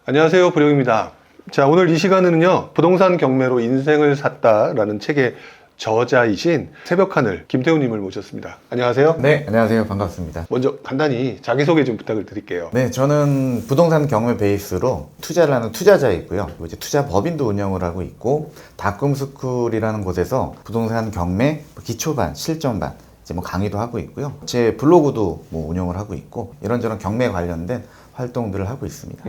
안녕하세요, 부룡입니다. 자, 오늘 이 시간에는요, 부동산 경매로 인생을 샀다라는 책의 저자이신 새벽하늘 김태우님을 모셨습니다. 안녕하세요. 네, 안녕하세요. 반갑습니다. 먼저 간단히 자기소개 좀 부탁을 드릴게요. 네, 저는 부동산 경매 베이스로 투자를 하는 투자자이고요. 그리고 이제 투자 법인도 운영을 하고 있고, 다꿈스쿨이라는 곳에서 부동산 경매 기초반, 실전반 이제 뭐 강의도 하고 있고요. 제 블로그도 뭐 운영을 하고 있고, 이런저런 경매 관련된 활동들을 하고 있습니다.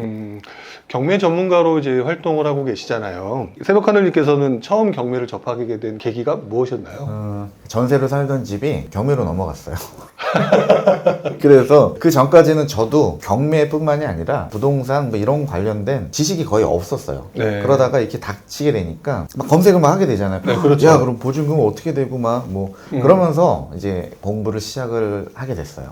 경매 전문가로 이제 활동을 하고 계시잖아요. 새벽하늘님께서는 처음 경매를 접하게 된 계기가 무엇이었나요? 전세로 살던 집이 경매로 넘어갔어요. 그래서 그 전까지는 저도 경매뿐만이 아니라 부동산 뭐 이런 관련된 지식이 거의 없었어요. 네. 그러다가 이렇게 닥치게 되니까 막 검색을 막 하게 되잖아요. 네, 그렇죠. 야, 그럼 보증금 어떻게 되고 막 뭐 그러면서 이제 공부를 시작을 하게 됐어요.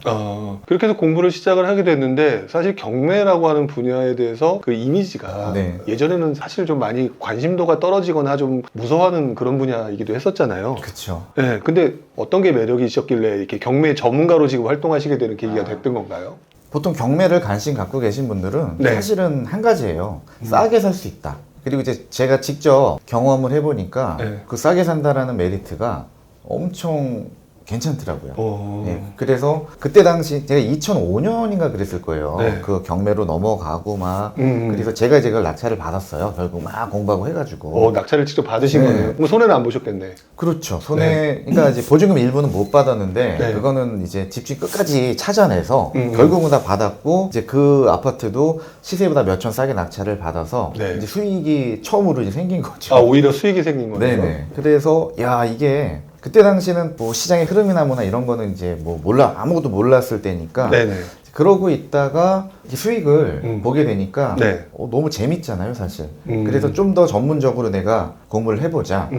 그렇게 해서 공부를 시작을 하게 됐는데, 사실 경매라고 하는 분야에 대해서 그 이미지가 네. 예전에는 사실 좀 많이 관심도가 떨어지거나 좀 무서워하는 그런 분야이기도 했었잖아요. 그렇죠. 네, 근데 어떤 게 매력이셨길래 이렇게 경매 전문가로 지금 활동하시게 되는 계기가 됐던 건가요? 보통 경매를 관심 갖고 계신 분들은 네. 사실은 한 가지예요. 싸게 살 수 있다. 그리고 이제 제가 직접 경험을 해보니까 네. 그 싸게 산다라는 메리트가 엄청 괜찮더라고요. 네, 그래서 그때 당시 제가 2005년인가 그랬을 거예요. 네. 그 경매로 넘어가고 막 그래서 제가 그걸 낙찰을 받았어요. 결국 막 공부하고 해가지고. 낙찰을 직접 받으신 네. 거네요. 그럼 손해는 안 보셨겠네. 그렇죠. 그러니까 이제 보증금 일부는 못 받았는데 네. 그거는 이제 집주인 끝까지 찾아내서 음. 결국은 다 받았고, 이제 그 아파트도 시세보다 몇 천 싸게 낙찰을 받아서 네. 이제 수익이 처음으로 이제 생긴 거죠. 오히려 수익이 생긴 거네요. 네네. 그래서 야, 이게 그때 당시는 뭐 시장의 흐름이나 뭐나 이런 거는 이제 뭐 아무것도 몰랐을 때니까. 네네. 그러고 있다가 수익을 보게 되니까 네. 너무 재밌잖아요, 사실. 그래서 좀 더 전문적으로 내가 공부를 해보자.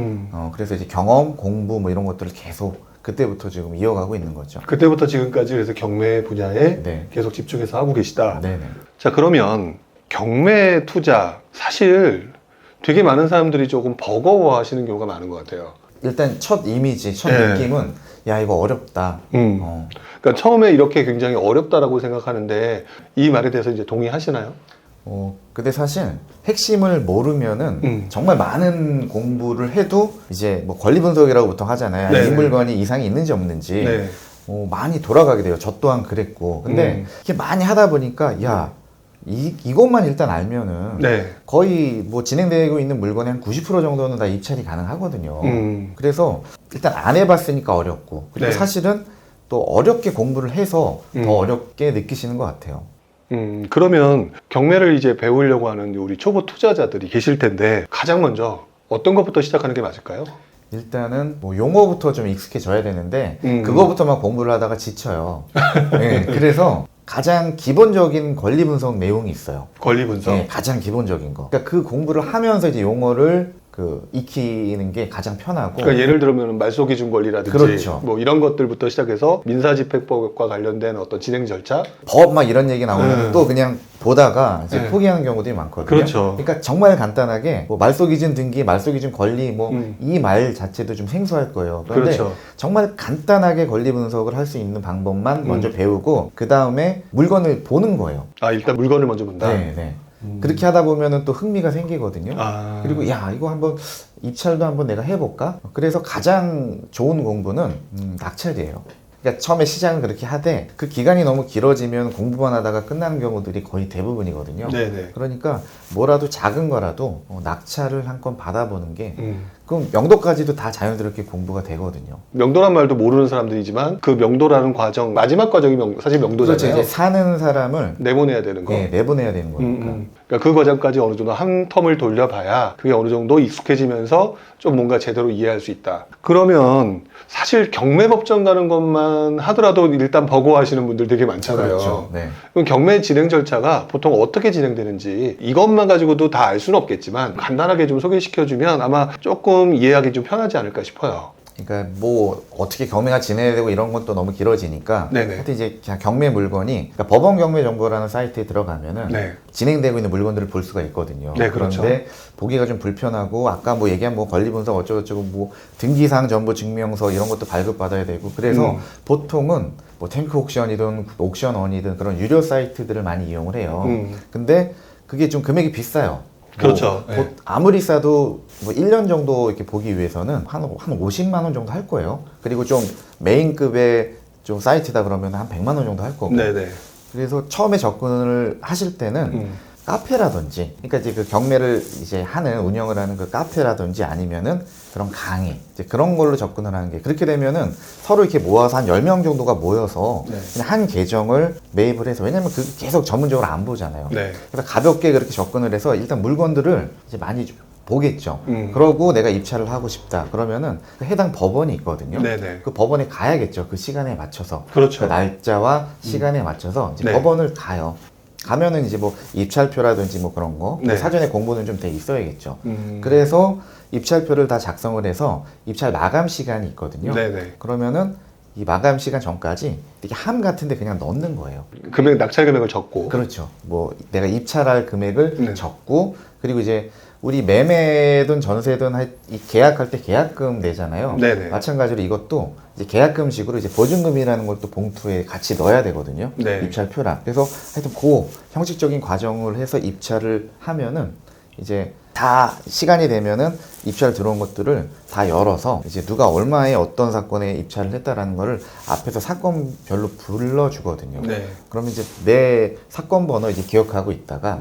그래서 이제 경험, 공부 뭐 이런 것들을 계속 그때부터 지금 이어가고 있는 거죠. 그때부터 지금까지 그래서 경매 분야에 네. 계속 집중해서 하고 계시다. 네네. 자, 그러면 경매 투자, 사실 되게 많은 사람들이 조금 버거워하시는 경우가 많은 것 같아요. 일단 첫 이미지, 첫 네. 느낌은 야, 이거 어렵다. 그러니까 처음에 이렇게 굉장히 어렵다라고 생각하는데, 이 말에 대해서 이제 동의하시나요? 근데 사실 핵심을 모르면은 정말 많은 공부를 해도 이제 뭐 권리 분석이라고 보통 하잖아요. 네네. 이 물건이 이상이 있는지 없는지 네. 많이 돌아가게 돼요. 저 또한 그랬고. 근데 이렇게 많이 하다 보니까 야, 이것만 일단 알면은 네. 거의 뭐 진행되고 있는 물건의 한 90% 정도는 다 입찰이 가능하거든요. 그래서 일단 안 해봤으니까 어렵고, 그리고 네. 사실은 또 어렵게 공부를 해서 더 어렵게 느끼시는 것 같아요. 그러면 경매를 이제 배우려고 하는 우리 초보 투자자들이 계실 텐데, 가장 먼저 어떤 것부터 시작하는 게 맞을까요? 일단은 뭐 용어부터 좀 익숙해져야 되는데 그거부터만 공부를 하다가 지쳐요. 네, 그래서 가장 기본적인 권리 분석 내용이 있어요. 권리 분석. 네, 가장 기본적인 거. 그러니까 그 공부를 하면서 이제 용어를 익히는 게 가장 편하고. 그러니까 예를 들면 말소기준 권리라든지 그렇죠. 뭐 이런 것들부터 시작해서 민사집행법과 관련된 어떤 진행 절차. 법 막 이런 얘기 나오면 또 그냥 보다가 이제 포기하는 경우들이 많거든요. 그렇죠. 그러니까 정말 간단하게 뭐 말소기준 등기, 말소기준 권리 뭐 이 말 자체도 좀 생소할 거예요. 그런데 그렇죠. 정말 간단하게 권리 분석을 할 수 있는 방법만 먼저 배우고 그 다음에 물건을 보는 거예요. 일단 물건을 먼저 본다. 네. 그렇게 하다 보면은 또 흥미가 생기거든요. 그리고 야, 이거 한번 입찰도 한번 내가 해볼까? 그래서 가장 좋은 공부는 낙찰이에요. 그러니까 처음에 시작은 그렇게 하되 그 기간이 너무 길어지면 공부만 하다가 끝나는 경우들이 거의 대부분이거든요. 네네. 그러니까 뭐라도 작은 거라도 낙찰을 한 건 받아보는 게 그럼 명도까지도 다 자연스럽게 공부가 되거든요. 명도란 말도 모르는 사람들이지만 그 명도라는 과정, 마지막 과정이 사실 명도잖아요. 그렇죠. 이제 사는 사람을 내보내야 되는 거. 네, 내보내야 되는 거니까. 그러니까 그 과정까지 어느 정도 한 텀을 돌려봐야 그게 어느 정도 익숙해지면서 좀 뭔가 제대로 이해할 수 있다. 그러면 사실 경매법정 가는 것만 하더라도 일단 버거워하시는 분들 되게 많잖아요. 그렇죠. 네. 그럼 경매 진행 절차가 보통 어떻게 진행되는지 이것만 가지고도 다 알 수는 없겠지만 간단하게 좀 소개시켜주면 아마 조금 이해하기 좀 편하지 않을까 싶어요. 그러니까 뭐 어떻게 경매가 진행해야 되고 이런 건 또 너무 길어지니까 네네. 하여튼 이제 그냥 경매 물건이 그러니까 법원 경매 정보라는 사이트에 들어가면은 네. 진행되고 있는 물건들을 볼 수가 있거든요. 네, 그렇죠. 그런데 보기가 좀 불편하고 아까 뭐 얘기한 뭐 권리 분석 어쩌고저쩌고 뭐 등기사항 전부 증명서 이런 것도 발급받아야 되고 그래서 보통은 뭐 탱크 옥션이든 옥션원이든 그런 유료 사이트들을 많이 이용을 해요. 근데 그게 좀 금액이 비싸요. 그렇죠. 뭐, 네. 아무리 싸도 뭐 1년 정도 이렇게 보기 위해서는 한 50만 원 정도 할 거예요. 그리고 좀 메인급의 좀 사이트다 그러면 한 100만 원 정도 할 거고. 네네. 그래서 처음에 접근을 하실 때는 카페라든지, 그러니까 이제 그 경매를 이제 운영을 하는 그 카페라든지 아니면은 그런 강의, 이제 그런 걸로 접근을 하는 게, 그렇게 되면은 서로 이렇게 모아서 한 10명 정도가 모여서 네. 그냥 한 계정을 매입을 해서, 왜냐면 그 계속 전문적으로 안 보잖아요. 네. 그래서 가볍게 그렇게 접근을 해서 일단 물건들을 이제 많이 보겠죠. 음. 그러고 내가 입찰을 하고 싶다. 그러면은 그 해당 법원이 있거든요. 네네. 그 법원에 가야겠죠. 그 시간에 맞춰서. 그렇죠. 그 날짜와 시간에 맞춰서 이제 네. 법원을 가요. 가면은 이제 뭐 입찰표라든지 뭐 그런 거 네. 사전에 공부는 좀 돼 있어야겠죠. 음. 그래서 입찰표를 다 작성을 해서 입찰 마감 시간이 있거든요. 네네. 그러면은 이 마감 시간 전까지 이렇게 함 같은데 그냥 넣는 거예요. 금액, 낙찰 금액을 적고. 그렇죠. 뭐 내가 입찰할 금액을 네. 적고, 그리고 이제 우리 매매든 전세든 이 계약할 때 계약금 내잖아요. 네네. 마찬가지로 이것도 이제 계약금식으로 이제 보증금이라는 걸 또 봉투에 같이 넣어야 되거든요. 네. 입찰표랑. 그래서 하여튼 그 형식적인 과정을 해서 입찰을 하면은 이제 다 시간이 되면은 입찰 들어온 것들을 다 열어서 이제 누가 얼마에 어떤 사건에 입찰을 했다라는 거를 앞에서 사건별로 불러주거든요. 네. 그러면 이제 내 사건 번호 이제 기억하고 있다가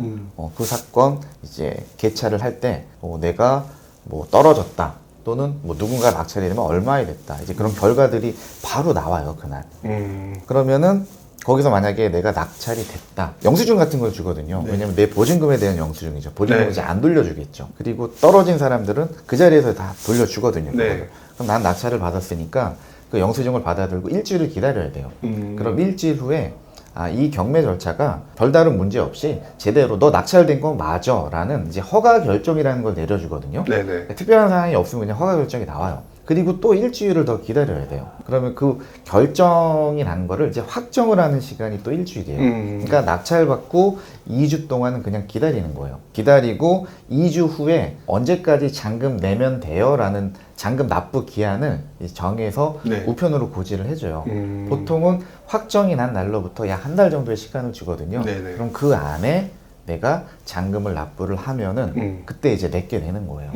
그 사건 이제 개찰을 할 때 내가 뭐 떨어졌다 또는 뭐 누군가 낙찰이 되면 얼마에 됐다, 이제 그런 결과들이 바로 나와요 그날. 그러면은 거기서 만약에 내가 낙찰이 됐다, 영수증 같은 걸 주거든요. 네. 왜냐면 내 보증금에 대한 영수증이죠. 보증금 네. 이제 안 돌려주겠죠. 그리고 떨어진 사람들은 그 자리에서 다 돌려주거든요. 네. 그거를. 그럼 난 낙찰을 받았으니까 그 영수증을 받아들고 일주일을 기다려야 돼요. 그럼 일주일 후에 이 경매 절차가 별다른 문제 없이 제대로 너 낙찰된 건 맞아 라는 이제 허가 결정이라는 걸 내려주거든요. 네네. 특별한 사항이 없으면 그냥 허가 결정이 나와요. 그리고 또 일주일을 더 기다려야 돼요. 그러면 그 결정이 난 거를 이제 확정을 하는 시간이 또 일주일이에요. 그러니까 낙찰받고 2주 동안은 그냥 기다리는 거예요. 기다리고 2주 후에 언제까지 잔금 내면 돼요 라는 잔금 납부 기한을 이제 정해서 네. 우편으로 고지를 해줘요. 보통은 확정이 난 날로부터 약 한 달 정도의 시간을 주거든요. 네네. 그럼 그 안에 내가 잔금을 납부를 하면은 그때 이제 내게 되는 거예요.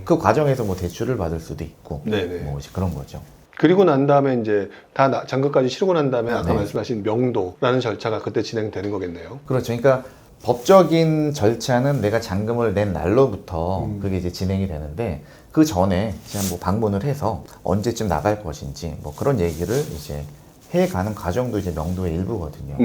그 과정에서 뭐 대출을 받을 수도 있고 네네. 뭐 이제 그런 거죠. 그리고 난 다음에 이제 다 잔금까지 치르고 난 다음에 아까 네. 말씀하신 명도라는 절차가 그때 진행되는 거겠네요. 그렇죠. 그러니까 법적인 절차는 내가 잔금을 낸 날로부터 그게 이제 진행이 되는데, 그 전에 그냥 뭐 방문을 해서 언제쯤 나갈 것인지 뭐 그런 얘기를 이제 해가는 과정도 이제 명도의 일부거든요.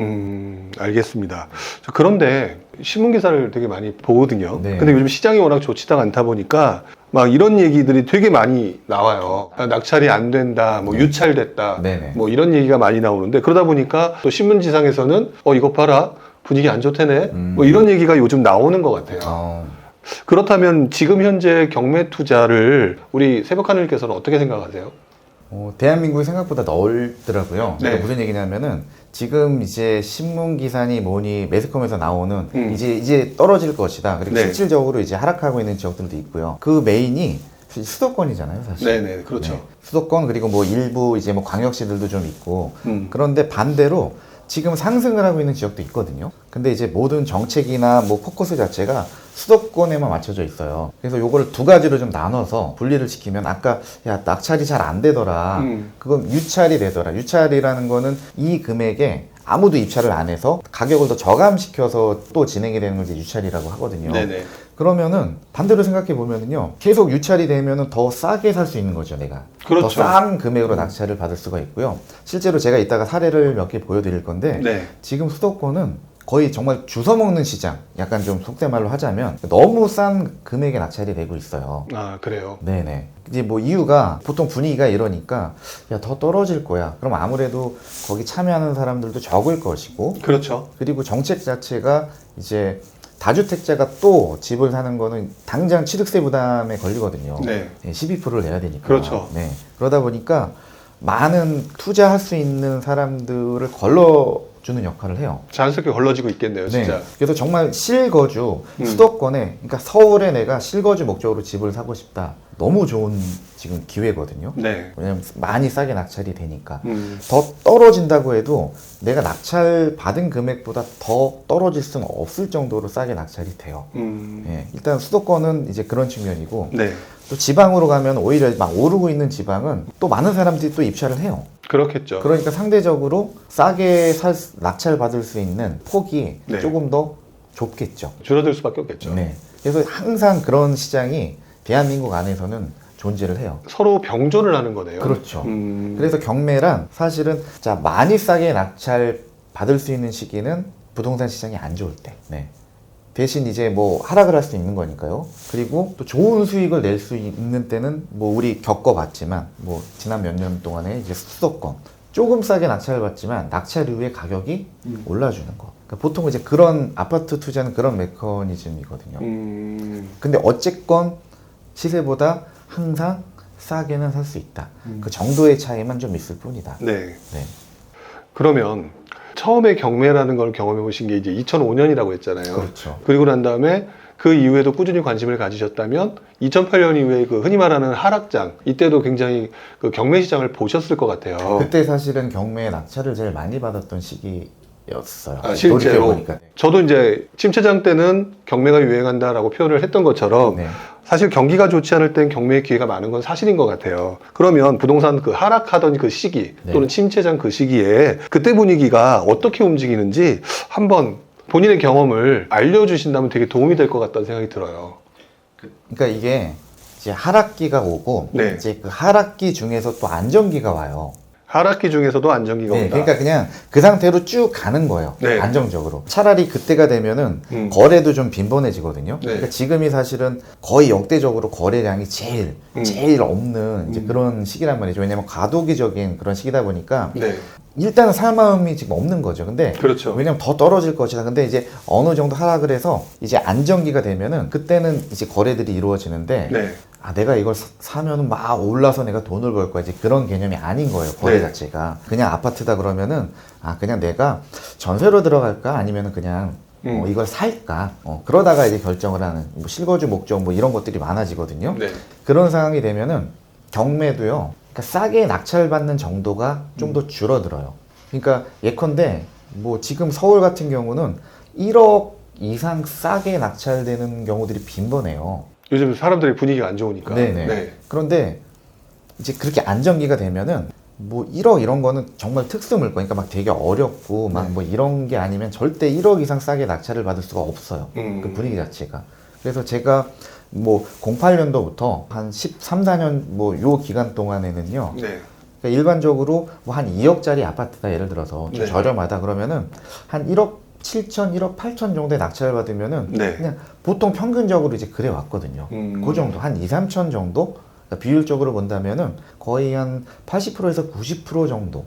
알겠습니다. 그런데 신문기사를 되게 많이 보거든요. 네. 근데 요즘 시장이 워낙 좋지가 않다 보니까 막 이런 얘기들이 되게 많이 나와요. 낙찰이 안 된다, 뭐 유찰됐다, 네네. 뭐 이런 얘기가 많이 나오는데, 그러다 보니까 또 신문지상에서는 이거 봐라, 분위기 안 좋대네, 뭐 이런 얘기가 요즘 나오는 것 같아요. 그렇다면 지금 현재 경매 투자를 우리 새벽하늘께서는 어떻게 생각하세요? 대한민국이 생각보다 넓더라고요. 네. 그러니까 무슨 얘기냐면은 지금 이제 신문 기사니 뭐니 매스컴에서 나오는 이제 떨어질 것이다. 그리고 네. 실질적으로 이제 하락하고 있는 지역들도 있고요. 그 메인이 수도권이잖아요, 사실. 네네, 그렇죠. 네. 수도권, 그리고 뭐 일부 이제 뭐 광역시들도 좀 있고. 그런데 반대로 지금 상승을 하고 있는 지역도 있거든요. 근데 이제 모든 정책이나 뭐 포커스 자체가 수도권에만 맞춰져 있어요. 그래서 요거를 두 가지로 좀 나눠서 분리를 시키면, 아까 야 낙찰이 잘 안 되더라, 그건 유찰이 되더라. 유찰이라는 거는 이 금액에 아무도 입찰을 안 해서 가격을 더 저감시켜서 또 진행이 되는 걸 이제 유찰이라고 하거든요. 네네. 그러면은 반대로 생각해 보면은요, 계속 유찰이 되면은 더 싸게 살 수 있는 거죠, 내가. 그렇죠. 더 싼 금액으로 낙찰을 받을 수가 있고요. 실제로 제가 이따가 사례를 몇 개 보여드릴 건데, 네. 지금 수도권은 거의 정말 주워 먹는 시장, 약간 좀 속된 말로 하자면 너무 싼 금액에 낙찰이 되고 있어요. 아, 그래요? 네네. 이제 뭐 이유가 보통 분위기가 이러니까 야, 더 떨어질 거야. 그럼 아무래도 거기 참여하는 사람들도 적을 것이고, 그렇죠. 그리고 정책 자체가 이제 다주택자가 또 집을 사는 거는 당장 취득세 부담에 걸리거든요. 네. 12%를 내야 되니까. 그렇죠. 네. 그러다 보니까 많은 투자할 수 있는 사람들을 걸러주는 역할을 해요. 자연스럽게 걸러지고 있겠네요, 진짜. 네. 그래서 정말 실거주, 음. 수도권에, 그러니까 서울에 내가 실거주 목적으로 집을 사고 싶다. 너무 좋은 지금 기회거든요. 네. 왜냐면 많이 싸게 낙찰이 되니까. 음. 더 떨어진다고 해도 내가 낙찰 받은 금액보다 더 떨어질 수는 없을 정도로 싸게 낙찰이 돼요. 예, 일단 수도권은 이제 그런 측면이고, 네. 또 지방으로 가면 오히려 막 오르고 있는 지방은 또 많은 사람들이 또 입찰을 해요. 그렇겠죠. 그러니까 상대적으로 싸게 낙찰 받을 수 있는 폭이 네. 조금 더 좁겠죠. 줄어들 수밖에 없겠죠. 네. 그래서 항상 그런 시장이 대한민국 안에서는 존재를 해요. 서로 병존을 하는 거네요. 그렇죠. 그래서 경매란 사실은 자 많이 싸게 낙찰 받을 수 있는 시기는 부동산 시장이 안 좋을 때. 네. 대신 이제 뭐 하락을 할 수 있는 거니까요. 그리고 또 좋은 수익을 낼 수 있는 때는 뭐 우리 겪어봤지만 뭐 지난 몇 년 동안에 이제 수도권 조금 싸게 낙찰을 받지만 낙찰 이후에 가격이 올라주는 거. 그러니까 보통 이제 그런 아파트 투자는 그런 메커니즘이거든요. 근데 어쨌건 시세보다 항상 싸게는 살 수 있다. 그 정도의 차이만 좀 있을 뿐이다. 네. 네. 그러면 처음에 경매라는 걸 경험해 보신 게 이제 2005년이라고 했잖아요. 그렇죠. 그리고 난 다음에 그 이후에도 꾸준히 관심을 가지셨다면 2008년 이후에 그 흔히 말하는 하락장, 이때도 굉장히 그 경매 시장을 보셨을 것 같아요. 그때 사실은 경매에 낙찰을 제일 많이 받았던 시기였어요. 아, 실제로. 돌이켜보니까. 저도 이제 침체장 때는 경매가 유행한다라고 표현을 했던 것처럼 네. 사실 경기가 좋지 않을 땐 경매의 기회가 많은 건 사실인 것 같아요. 그러면 부동산 그 하락하던 그 시기 네. 또는 침체장 그 시기에 그때 분위기가 어떻게 움직이는지 한번 본인의 경험을 알려주신다면 되게 도움이 될 것 같다는 생각이 들어요. 그러니까 이게 이제 하락기가 오고 네. 이제 그 하락기 중에서 또 안정기가 와요. 하락기 중에서도 안정기가 네, 온다. 그러니까 그냥 그 상태로 쭉 가는 거예요. 네. 안정적으로. 차라리 그때가 되면은 거래도 좀 빈번해지거든요. 네. 그러니까 지금이 사실은 거의 역대적으로 거래량이 제일 없는 이제 그런 시기란 말이죠. 왜냐면 과도기적인 그런 시기다 보니까 네. 일단은 살 마음이 지금 없는 거죠. 근데 그렇죠. 왜냐면 더 떨어질 것이다. 근데 이제 어느 정도 하락을 해서 이제 안정기가 되면은 그때는 이제 거래들이 이루어지는데 네. 아, 내가 이걸 사면은 막 올라서 내가 돈을 벌 거야. 이제 그런 개념이 아닌 거예요. 거래 네. 자체가. 그냥 아파트다 그러면은 아, 그냥 내가 전세로 들어갈까? 아니면은 그냥 이걸 살까? 그러다가 이제 결정을 하는 뭐 실거주 목적 뭐 이런 것들이 많아지거든요. 네. 그런 상황이 되면은 경매도요. 그러니까 싸게 낙찰받는 정도가 좀 더 줄어들어요. 그러니까 예컨대 뭐 지금 서울 같은 경우는 1억 이상 싸게 낙찰되는 경우들이 빈번해요. 요즘 사람들의 분위기가 안 좋으니까. 네네. 네. 그런데 이제 그렇게 안정기가 되면은 뭐 1억 이런 거는 정말 특수 물건, 그러니까 막 되게 어렵고 막 뭐 이런 게 아니면 절대 1억 이상 싸게 낙찰을 받을 수가 없어요. 그 분위기 자체가. 그래서 제가 뭐 08년도부터 한 13, 14년 뭐 요 기간 동안에는요. 네. 그러니까 일반적으로 뭐 한 2억짜리 아파트다 예를 들어서 좀 네. 저렴하다 그러면 한 1억 7천, 1억 8천 정도의 낙찰을 받으면은 네. 그냥 보통 평균적으로 이제 그래 왔거든요. 그 정도 한 2, 3천 정도 그러니까 비율적으로 본다면은 거의 한 80%에서 90% 정도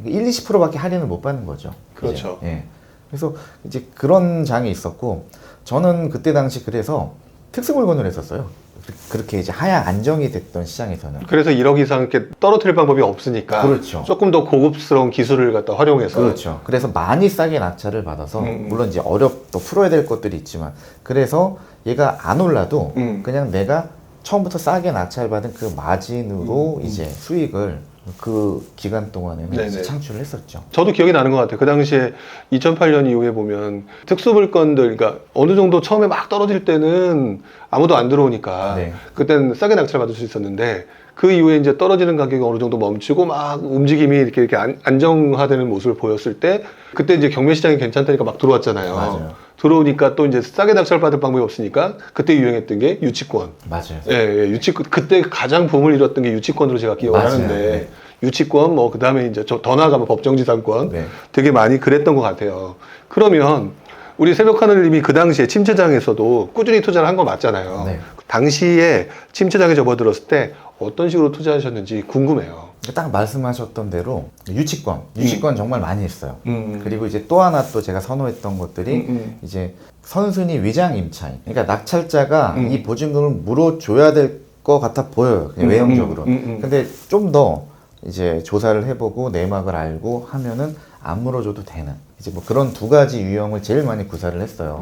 1, 20%밖에 할인을 못 받는 거죠. 그렇죠. 이제. 예. 그래서 이제 그런 장이 있었고 저는 그때 당시 그래서 특수 물건을 했었어요. 그렇게 이제 하향 안정이 됐던 시장에서는. 그래서 1억 이상 이렇게 떨어뜨릴 방법이 없으니까 그렇죠. 조금 더 고급스러운 기술을 갖다 활용해서 그렇죠. 그래서 많이 싸게 낙찰을 받아서 물론 이제 또 풀어야 될 것들이 있지만 그래서 얘가 안 올라도 그냥 내가 처음부터 싸게 낙찰받은 그 마진으로 이제 수익을 그 기간 동안에는 네네. 이제 창출을 했었죠. 저도 기억이 나는 것 같아요. 그 당시에 2008년 이후에 보면 특수물건들, 그러니까 어느 정도 처음에 막 떨어질 때는 아무도 안 들어오니까 네. 그때는 싸게 낙찰받을 수 있었는데 그 이후에 이제 떨어지는 가격이 어느 정도 멈추고 막 움직임이 이렇게 안정화되는 모습을 보였을 때 그때 이제 경매 시장이 괜찮다니까 막 들어왔잖아요. 맞아요. 들어오니까 또 이제 싸게 낙찰받을 방법이 없으니까 그때 유행했던 게 유치권. 맞아요. 예, 유치권. 그때 가장 붐을 이뤘던 게 유치권으로 제가 기억을 맞아요. 하는데 네. 유치권, 뭐 그다음에 이제 더 나가면 법정지상권 네. 되게 많이 그랬던 것 같아요. 그러면 우리 새벽하늘님이 그 당시에 침체장에서도 꾸준히 투자를 한 거 맞잖아요. 네. 당시에 침체장에 접어들었을 때 어떤 식으로 투자하셨는지 궁금해요. 딱 말씀하셨던 대로 유치권 정말 많이 했어요. 그리고 이제 또 하나 또 제가 선호했던 것들이 이제 선순위 위장 임차인. 그러니까 낙찰자가 이 보증금을 물어줘야 될 것 같아 보여요. 그냥 외형적으로. 근데 좀 더 이제 조사를 해보고 내막을 알고 하면은 안 물어줘도 되는. 이제 뭐 그런 두 가지 유형을 제일 많이 구사를 했어요.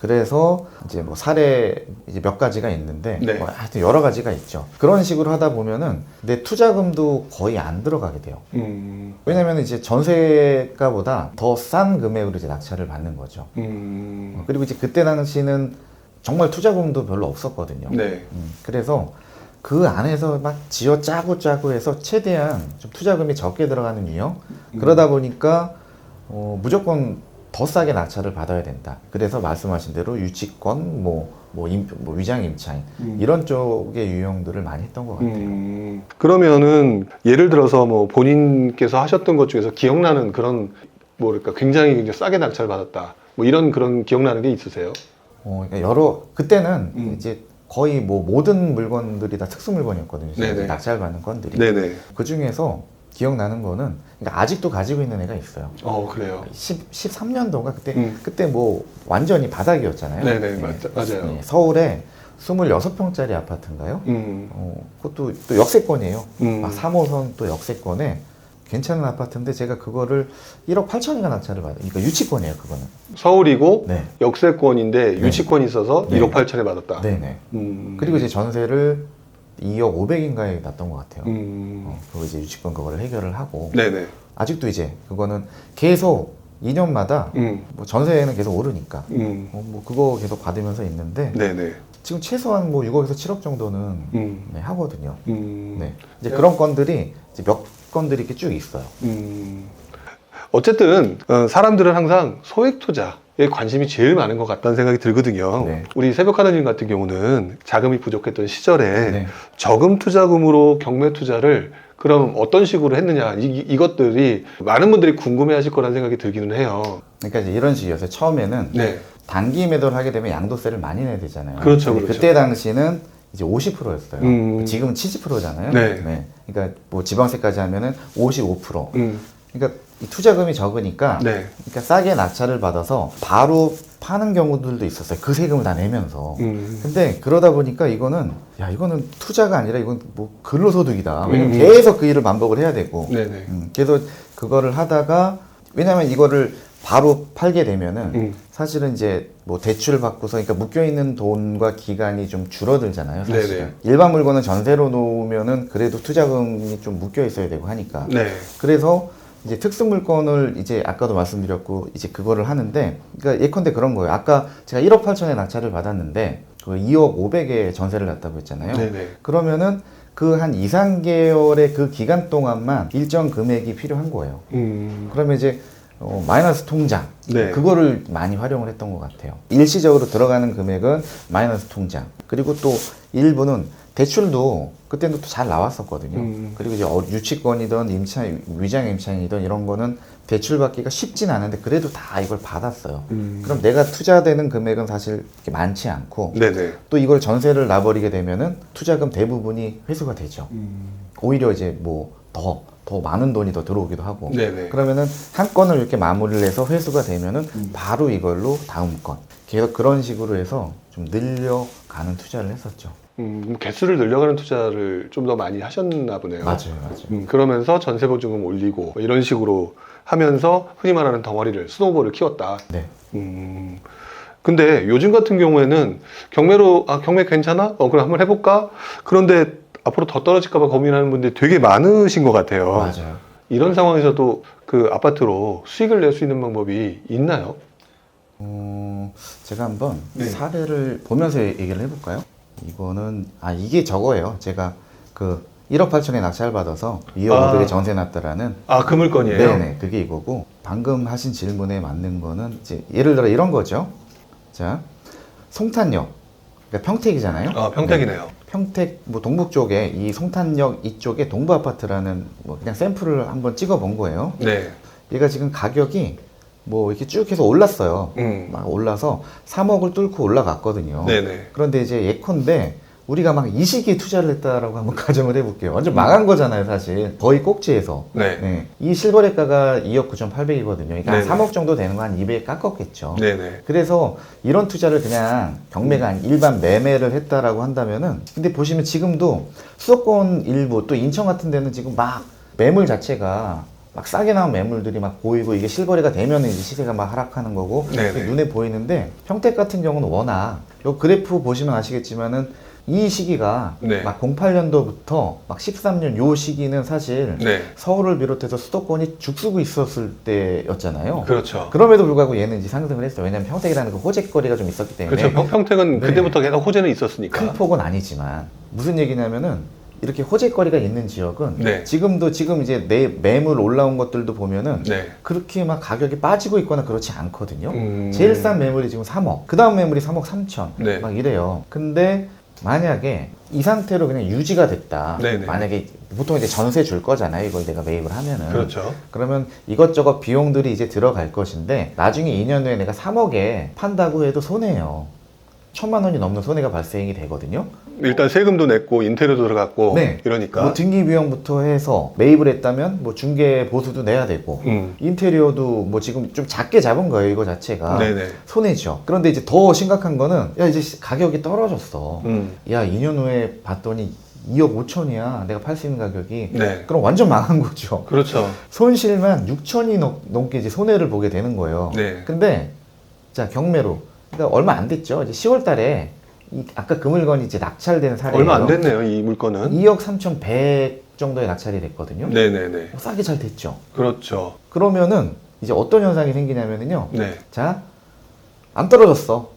그래서 이제 뭐 사례 이제 몇 가지가 있는데 네. 뭐 하여튼 여러 가지가 있죠. 그런 식으로 하다 보면은 내 투자금도 거의 안 들어가게 돼요. 왜냐면 이제 전세가보다 더 싼 금액으로 이제 낙찰을 받는 거죠. 그리고 이제 그때 당시는 정말 투자금도 별로 없었거든요. 네. 그래서 그 안에서 막 지어 짜고 해서 최대한 좀 투자금이 적게 들어가는 유형. 그러다 보니까 무조건 더 싸게 낙찰을 받아야 된다. 그래서 말씀하신 대로 유치권, 위장 임차인 이런 쪽의 유형들을 많이 했던 것 같아요. 그러면은 예를 들어서 뭐 본인께서 하셨던 것 중에서 기억나는 그런 뭐랄까 굉장히 이제 싸게 낙찰 받았다. 뭐 이런 그런 기억나는 게 있으세요? 그러니까 그때는 이제 거의 뭐 모든 물건들이 다 특수 물건이었거든요. 네네. 낙찰 받는 건들이. 네네. 그 중에서 기억나는 거는 그러니까 아직도 가지고 있는 애가 있어요. 그래요. 13년도인가 그때 뭐 완전히 바닥이었잖아요. 네네, 맞아요. 네, 서울에 26평짜리 아파트인가요? 그것도 또 역세권이에요. 막 3호선 또 역세권에 괜찮은 아파트인데 제가 그거를 1억 8천인가 낙찰을 받아요. 그러니까 유치권이에요, 그거는. 서울이고 네. 역세권인데 유치권이 있어서 네. 1억 8천에 받았다. 네네. 그리고 이제 전세를 2억 500인가에 놨던 것 같아요. 그리고 이제 유치권 그거를 해결을 하고. 네네. 아직도 이제 그거는 계속 2년마다 뭐 전세는 계속 오르니까 뭐 그거 계속 받으면서 있는데 네네. 지금 최소한 뭐 6억에서 7억 정도는 네, 하거든요. 네. 이제 네. 그런 건들이 이제 몇 건들이 이렇게 쭉 있어요. 어쨌든 사람들은 항상 소액 투자에 관심이 제일 많은 것 같다는 생각이 들거든요. 네. 우리 새벽 하늘님 같은 경우는 자금이 부족했던 시절에 네. 저금 투자금으로 경매 투자를 그럼 어떤 식으로 했느냐 이것들이 많은 분들이 궁금해하실 거라는 생각이 들기는 해요. 그러니까 이제 이런 식이었어요. 처음에는 네. 단기 매도를 하게 되면 양도세를 많이 내야 되잖아요. 그렇죠, 근데 그렇죠. 그때 당시는 이제 50%였어요. 지금은 70%잖아요. 네. 그러니까 뭐 지방세까지 하면은 55%. 음. 그러니까 이 투자금이 적으니까 네. 그러니까 싸게 낙찰을 받아서 바로 파는 경우들도 있었어요. 그 세금을 다 내면서. 근데 그러다 보니까 이거는 투자가 아니라 이건 뭐 근로소득이다. 왜냐면 계속 그 일을 반복을 해야 되고. 네네. 그래서 그거를 하다가 왜냐면 이거를 바로 팔게 되면은 사실은 이제 뭐 대출 받고서 그러니까 묶여 있는 돈과 기간이 좀 줄어들잖아요. 사실은. 네네. 일반 물건은 전세로 놓으면은 그래도 투자금이 좀 묶여 있어야 되고 하니까. 네. 그래서 이제 특수 물건을 이제 아까도 말씀드렸고 이제 그거를 하는데 그러니까 예컨대 그런 거예요. 아까 제가 1억 8천에 낙찰을 받았는데 그 2억 5백에 전세를 놨다고 했잖아요. 네네. 그러면은 그 한 2, 3개월의 그 기간 동안만 일정 금액이 필요한 거예요. 그러면 이제 마이너스 통장 네. 그거를 많이 활용을 했던 것 같아요. 일시적으로 들어가는 금액은 마이너스 통장 그리고 또 일부는 대출도 그때는 또 잘 나왔었거든요. 그리고 이제 유치권이든 위장 임차인이든 이런 거는 대출 받기가 쉽진 않은데 그래도 다 이걸 받았어요. 그럼 내가 투자되는 금액은 사실 이렇게 많지 않고 네네. 또 이걸 전세를 놔버리게 되면은 투자금 대부분이 회수가 되죠. 오히려 이제 뭐 더 많은 돈이 더 들어오기도 하고. 네네. 그러면은 한 건을 이렇게 마무리를 해서 회수가 되면은 바로 이걸로 다음 건. 계속 그런 식으로 해서 좀 늘려가는 투자를 했었죠. 개수를 늘려가는 투자를 좀 더 많이 하셨나 보네요. 맞아요. 그러면서 전세 보증금 올리고 뭐 이런 식으로 하면서 흔히 말하는 덩어리를 스노우볼을 키웠다. 네. 근데 요즘 같은 경우에는 경매 괜찮아? 그럼 한번 해볼까? 그런데 앞으로 더 떨어질까봐 고민하는 분들이 되게 많으신 것 같아요. 맞아요. 이런 상황에서도 그 아파트로 수익을 낼 수 있는 방법이 있나요? 제가 한번 네. 사례를 보면서 얘기를 해볼까요? 이게 저거예요. 제가 그 1억 8천에 낙찰 받아서 2억 5백에 전세 났다라는. 그 물건이에요? 네네, 그게 이거고. 방금 하신 질문에 맞는 거는 이제 예를 들어 이런 거죠. 자, 송탄역. 그러니까 평택이잖아요. 평택이네요. 네. 평택 뭐 동북 쪽에 이 송탄역 이쪽에 동부 아파트라는 뭐 그냥 샘플을 한번 찍어 본 거예요. 네. 얘가 지금 가격이 뭐 이렇게 쭉 해서 올랐어요. 음. 막 올라서 3억을 뚫고 올라갔거든요. 네네. 그런데 이제 예컨대 우리가 막 이 시기에 투자를 했다라고 한번 가정을 해볼게요. 완전 망한 거잖아요, 사실. 거의 꼭지에서. 네. 이 실거래가가 2억 9,800이거든요. 그러니까 한 네네. 3억 정도 되는 거 한 200 깎았겠죠. 네네. 그래서 이런 투자를 그냥 경매가 아닌 일반 매매를 했다라고 한다면은, 근데 보시면 지금도 수도권 일부 또 인천 같은 데는 지금 막 매물 자체가 막 싸게 나온 매물들이 막 보이고, 이게 실거래가 되면 이제 시세가 막 하락하는 거고 네네. 눈에 보이는데, 평택 같은 경우는 워낙 요 그래프 보시면 아시겠지만은 이 시기가 네. 막 08년도부터 막 13년 요 시기는 사실 네. 서울을 비롯해서 수도권이 죽쓰고 있었을 때였잖아요. 그렇죠. 그럼에도 불구하고 얘는 이제 상승을 했어요. 왜냐면 평택이라는 그 호재거리가 좀 있었기 때문에. 그렇죠. 평택은 네. 그때부터 계속 호재는 있었으니까. 큰 폭은 아니지만 무슨 얘기냐면은 이렇게 호재거리가 있는 지역은 네. 지금 이제 매물 올라온 것들도 보면은 네. 그렇게 막 가격이 빠지고 있거나 그렇지 않거든요. 음. 제일 싼 매물이 지금 3억, 그 다음 매물이 3억 3천 네. 막 이래요. 근데 만약에 이 상태로 그냥 유지가 됐다. 네네. 만약에 보통 이제 전세 줄 거잖아요. 이걸 내가 매입을 하면은. 그렇죠. 그러면 이것저것 비용들이 이제 들어갈 것인데, 나중에 2년 후에 내가 3억에 판다고 해도 손해예요. 1,000만 원이 넘는 손해가 발생이 되거든요. 일단 세금도 냈고 인테리어도 들어갔고 네. 이러니까. 뭐 등기 비용부터 해서 매입을 했다면 뭐 중개 보수도 내야 되고, 인테리어도 뭐 지금 좀 작게 잡은 거예요. 이거 자체가. 네네. 손해죠. 그런데 이제 더 심각한 거는, 야 이제 가격이 떨어졌어. 야 2년 후에 봤더니 2억 5천이야. 내가 팔 수 있는 가격이. 네. 그럼 완전 망한 거죠. 그렇죠. 손실만 6천이 넘게 이제 손해를 보게 되는 거예요. 네. 근데 자 경매로, 그러니까 얼마 안 됐죠. 이제 10월 달에 아까 그 물건이 이제 낙찰된 사례예요. 얼마 안 됐네요, 이 물건은. 2억 3,100 정도에 낙찰이 됐거든요. 네네네. 싸게 잘 됐죠. 그렇죠. 그러면은 이제 어떤 현상이 생기냐면은요. 네. 자, 안 떨어졌어.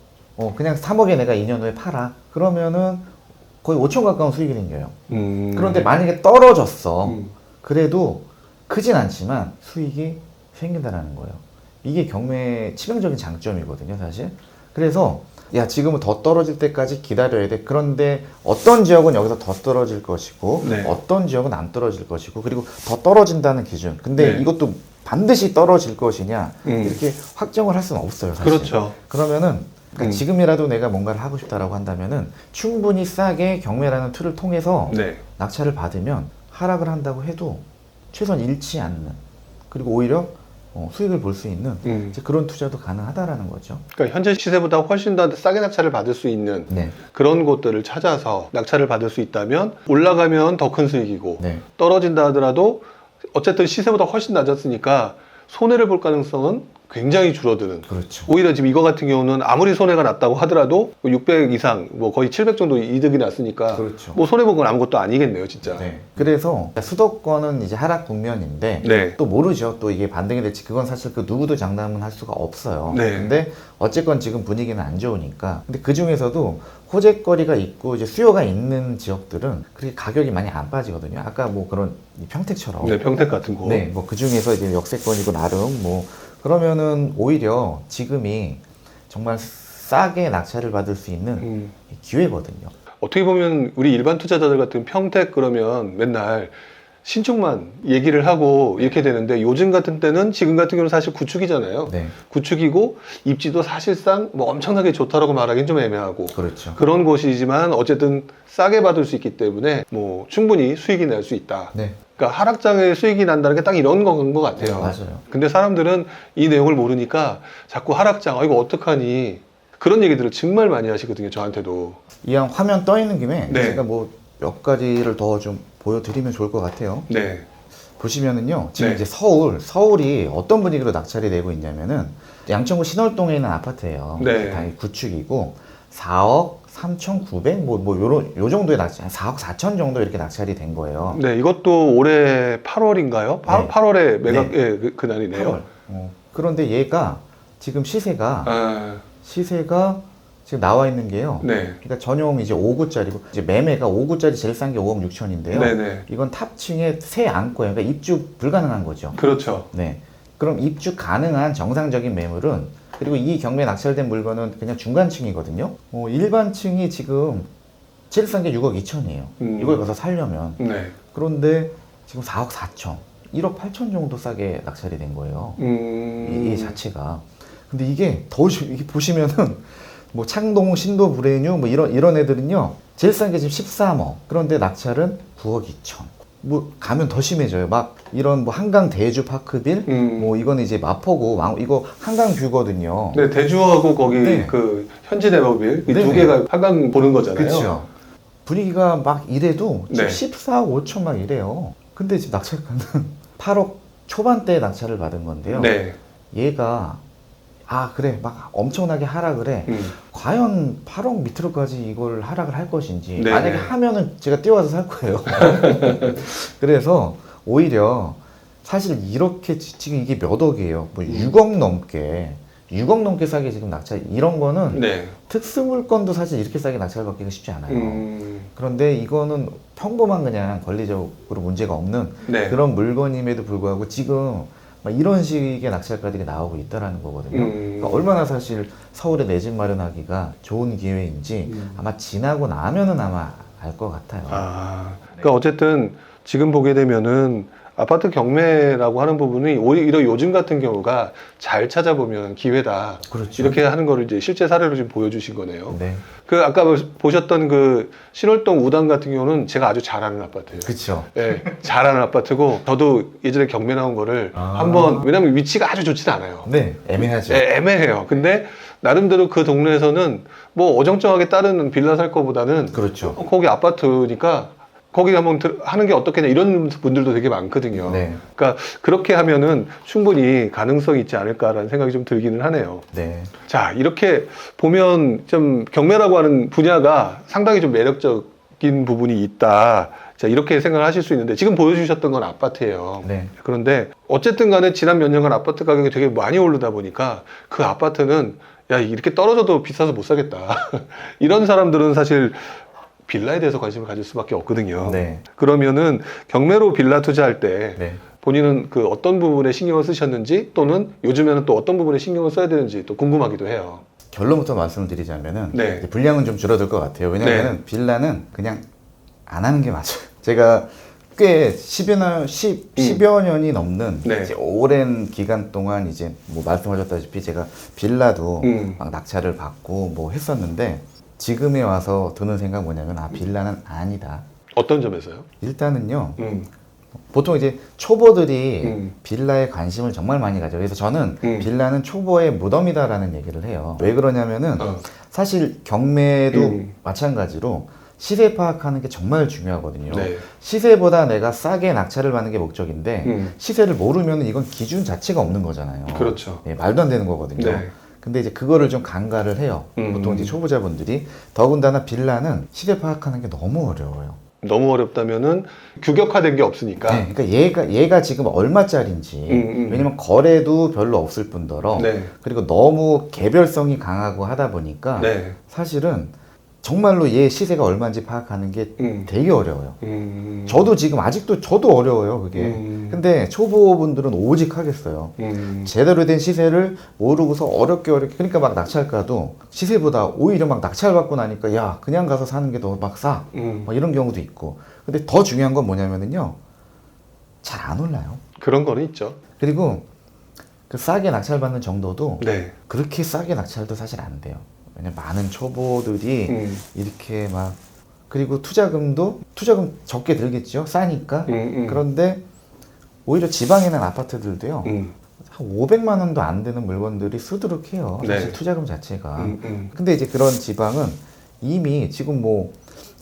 그냥 3억에 내가 2년 후에 팔아. 그러면은 거의 5천 가까운 수익이 생겨요. 그런데 만약에 떨어졌어. 그래도 크진 않지만 수익이 생긴다는 거예요. 이게 경매의 치명적인 장점이거든요, 사실. 그래서 야 지금은 더 떨어질 때까지 기다려야 돼. 그런데 어떤 지역은 여기서 더 떨어질 것이고, 네. 어떤 지역은 안 떨어질 것이고, 그리고 더 떨어진다는 기준. 근데 네. 이것도 반드시 떨어질 것이냐 음. 이렇게 확정을 할 수는 없어요, 사실. 그렇죠. 그러면은 그러니까 지금이라도 내가 뭔가를 하고 싶다라고 한다면은 충분히 싸게 경매라는 툴을 통해서 네. 낙찰을 받으면 하락을 한다고 해도 최소한 잃지 않는, 그리고 오히려 수익을 볼 수 있는 이제 그런 투자도 가능하다라는 거죠. 그러니까 현재 시세보다 훨씬 더 싸게 낙찰을 받을 수 있는 네. 그런 곳들을 찾아서 낙찰을 받을 수 있다면 올라가면 더 큰 수익이고 네. 떨어진다 하더라도 어쨌든 시세보다 훨씬 낮았으니까 손해를 볼 가능성은 굉장히 줄어드는. 그렇죠. 오히려 지금 이거 같은 경우는 아무리 손해가 났다고 하더라도 600 이상, 뭐 거의 700 정도 이득이 났으니까 그렇죠. 뭐 손해본 건 아무것도 아니겠네요, 진짜. 네. 그래서 수도권은 이제 하락 국면인데 네. 또 모르죠. 또 이게 반등이 될지 그건 사실 그 누구도 장담은 할 수가 없어요. 네. 근데 어쨌건 지금 분위기는 안 좋으니까. 근데 그 중에서도 호재거리가 있고 이제 수요가 있는 지역들은 그렇게 가격이 많이 안 빠지거든요. 아까 뭐 그런 이 평택처럼. 네, 평택 같은 거. 네, 뭐 그 중에서 이제 역세권이고 나름 뭐 그러면은 오히려 지금이 정말 싸게 낙찰을 받을 수 있는 기회거든요. 어떻게 보면 우리 일반 투자자들 같은 평택 그러면 맨날 신축만 얘기를 하고 이렇게 되는데, 요즘 같은 때는 지금 같은 경우는 사실 구축이잖아요. 네, 구축이고 입지도 사실상 뭐 엄청나게 좋다라고 말하기는 좀 애매하고 그렇죠. 그런 곳이지만 어쨌든 싸게 받을 수 있기 때문에 뭐 충분히 수익이 날 수 있다. 네, 그러니까 하락장에 수익이 난다는 게 딱 이런 건 것 같아요. 맞아요. 근데 사람들은 이 내용을 모르니까 자꾸 하락장, 이거 어떡하니, 그런 얘기들을 정말 많이 하시거든요, 저한테도. 이왕 화면 떠 있는 김에 네. 제가 뭐 몇 가지를 더 좀 보여드리면 좋을 것 같아요. 네. 보시면은요, 지금 네. 이제 서울이 어떤 분위기로 낙찰이 되고 있냐면은 양천구 신월동에 있는 아파트예요. 네. 당연히 구축이고 4억 3,900 요 정도의 낙찰, 4억 4천 정도 이렇게 낙찰이 된 거예요. 네, 이것도 올해 8월인가요? 네. 8월에 매각, 네. 예, 그날이네요. 8월. 그런데 얘가 지금 시세가 아, 지금 나와 있는 게요. 네. 그러니까 전용 이제 5구짜리고 이제 매매가 5구짜리 제일 싼 게 5억 6천인데요. 네네. 이건 탑층에 새 안고예요. 그러니까 입주 불가능한 거죠. 그렇죠. 네. 그럼 입주 가능한 정상적인 매물은, 그리고 이 경매 낙찰된 물건은 그냥 중간층이거든요. 일반층이 지금 제일 싼 게 6억 2천이에요. 이걸 가서 살려면. 네. 그런데 지금 4억 4천, 1억 8천 정도 싸게 낙찰이 된 거예요. 이 자체가. 근데 이게 이게 보시면은 뭐 창동, 신도, 브레뉴 뭐 이런 애들은요, 제일 싼 게 지금 13억. 그런데 낙찰은 9억 2천. 뭐 가면 더 심해져요. 막 이런 뭐 한강 대주 파크빌, 뭐 이거는 이제 마포구, 이거 한강 뷰거든요. 네, 대주하고 거기 네. 그 현지대법일 이 두 네네. 개가 한강 보는 거잖아요. 그렇죠. 분위기가 막 이래도 지금 네. 14억 5천 막 이래요. 근데 지금 낙찰가는 8억 초반대에 낙찰을 받은 건데요. 네. 얘가 그래 막 엄청나게 하락을 해. 과연 8억 밑으로까지 이걸 하락을 할 것인지 네. 만약에 하면은 제가 뛰어와서 살 거예요. 그래서 오히려 사실 이렇게 지금 이게 몇 억이에요. 뭐 6억 넘게 싸게 지금 낙찰 이런 거는 네. 특수물건도 사실 이렇게 싸게 낙찰 받기가 쉽지 않아요. 그런데 이거는 평범한 그냥 권리적으로 문제가 없는 네. 그런 물건임에도 불구하고 지금 막 이런 식의 낙찰가들이 나오고 있다라는 거거든요. 그러니까 얼마나 사실 서울에 내 집 마련하기가 좋은 기회인지 아마 지나고 나면은 아마 알 것 같아요. 그러니까 어쨌든 지금 보게 되면은 아파트 경매라고 하는 부분이 오히려 요즘 같은 경우가 잘 찾아보면 기회다. 그렇죠. 이렇게 하는 거를 이제 실제 사례로 지금 보여주신 거네요. 네. 그 아까 보셨던 그 신월동 우당 같은 경우는 제가 아주 잘 아는 아파트예요. 그렇죠. 네, 잘 아는 아파트고 저도 예전에 경매 나온 거를 한번 왜냐면 위치가 아주 좋지도 않아요. 네, 애매하죠. 네, 애매해요. 근데 나름대로 그 동네에서는 뭐 어정쩡하게 따르는 빌라 살 거보다는 그렇죠. 거기 아파트니까 거기 한번 하는 게 어떻겠냐 이런 분들도 되게 많거든요. 네. 그러니까 그렇게 하면은 충분히 가능성이 있지 않을까라는 생각이 좀 들기는 하네요. 네. 자, 이렇게 보면 좀 경매라고 하는 분야가 상당히 좀 매력적인 부분이 있다. 자, 이렇게 생각을 하실 수 있는데 지금 보여주셨던 건 아파트예요. 네. 그런데 어쨌든 간에 지난 몇 년간 아파트 가격이 되게 많이 오르다 보니까 그 아파트는 야, 이렇게 떨어져도 비싸서 못 사겠다. 이런 사람들은 사실 빌라에 대해서 관심을 가질 수밖에 없거든요. 네. 그러면은 경매로 빌라 투자할 때 네. 본인은 그 어떤 부분에 신경을 쓰셨는지 또는 요즘에는 또 어떤 부분에 신경을 써야 되는지 또 궁금하기도 해요. 결론부터 말씀을 드리자면은 네. 이제 분량은 좀 줄어들 것 같아요. 왜냐면은 빌라는 그냥 안 하는 게 맞아요. 제가 꽤 10여 년이 넘는 네. 이제 오랜 기간 동안 이제 뭐 말씀하셨다시피 제가 빌라도 막 낙찰을 받고 뭐 했었는데 지금에 와서 드는 생각 뭐냐면 빌라는 아니다. 어떤 점에서요? 일단은요. 보통 이제 초보들이 빌라에 관심을 정말 많이 가져요. 그래서 저는 빌라는 초보의 무덤이다라는 얘기를 해요. 왜 그러냐면은 사실 경매도 마찬가지로 시세 파악하는 게 정말 중요하거든요. 네. 시세보다 내가 싸게 낙찰을 받는 게 목적인데 시세를 모르면 이건 기준 자체가 없는 거잖아요. 그렇죠. 네, 말도 안 되는 거거든요. 네. 근데 이제 그거를 좀 간과를 해요. 보통 이제 초보자분들이. 더군다나 빌라는 시세 파악하는 게 너무 어려워요. 너무 어렵다면은 규격화된 게 없으니까. 네, 그러니까 얘가 지금 얼마짜린지. 왜냐면 거래도 별로 없을 뿐더러. 네. 그리고 너무 개별성이 강하고 하다 보니까 네. 사실은 정말로 얘 시세가 얼마인지 파악하는 게 되게 어려워요. 저도 지금 아직도 저도 어려워요, 그게. 근데 초보분들은 오직 하겠어요. 제대로 된 시세를 모르고서 어렵게 그러니까 막 낙찰가도 시세보다 오히려 막 낙찰받고 나니까 야, 그냥 가서 사는 게 더 막 싸. 막 이런 경우도 있고. 근데 더 중요한 건 뭐냐면은요. 잘 안 올라요. 그런 거는 있죠. 그리고 그 싸게 낙찰받는 정도도 네. 그렇게 싸게 낙찰도 사실 안 돼요. 왜냐면 많은 초보들이 이렇게 막 그리고 투자금 적게 들겠죠. 싸니까. 그런데 오히려 지방에 있는 아파트들도요. 한 500만 원도 안 되는 물건들이 수두룩해요. 사실 네. 투자금 자체가. 근데 이제 그런 지방은 이미 지금 뭐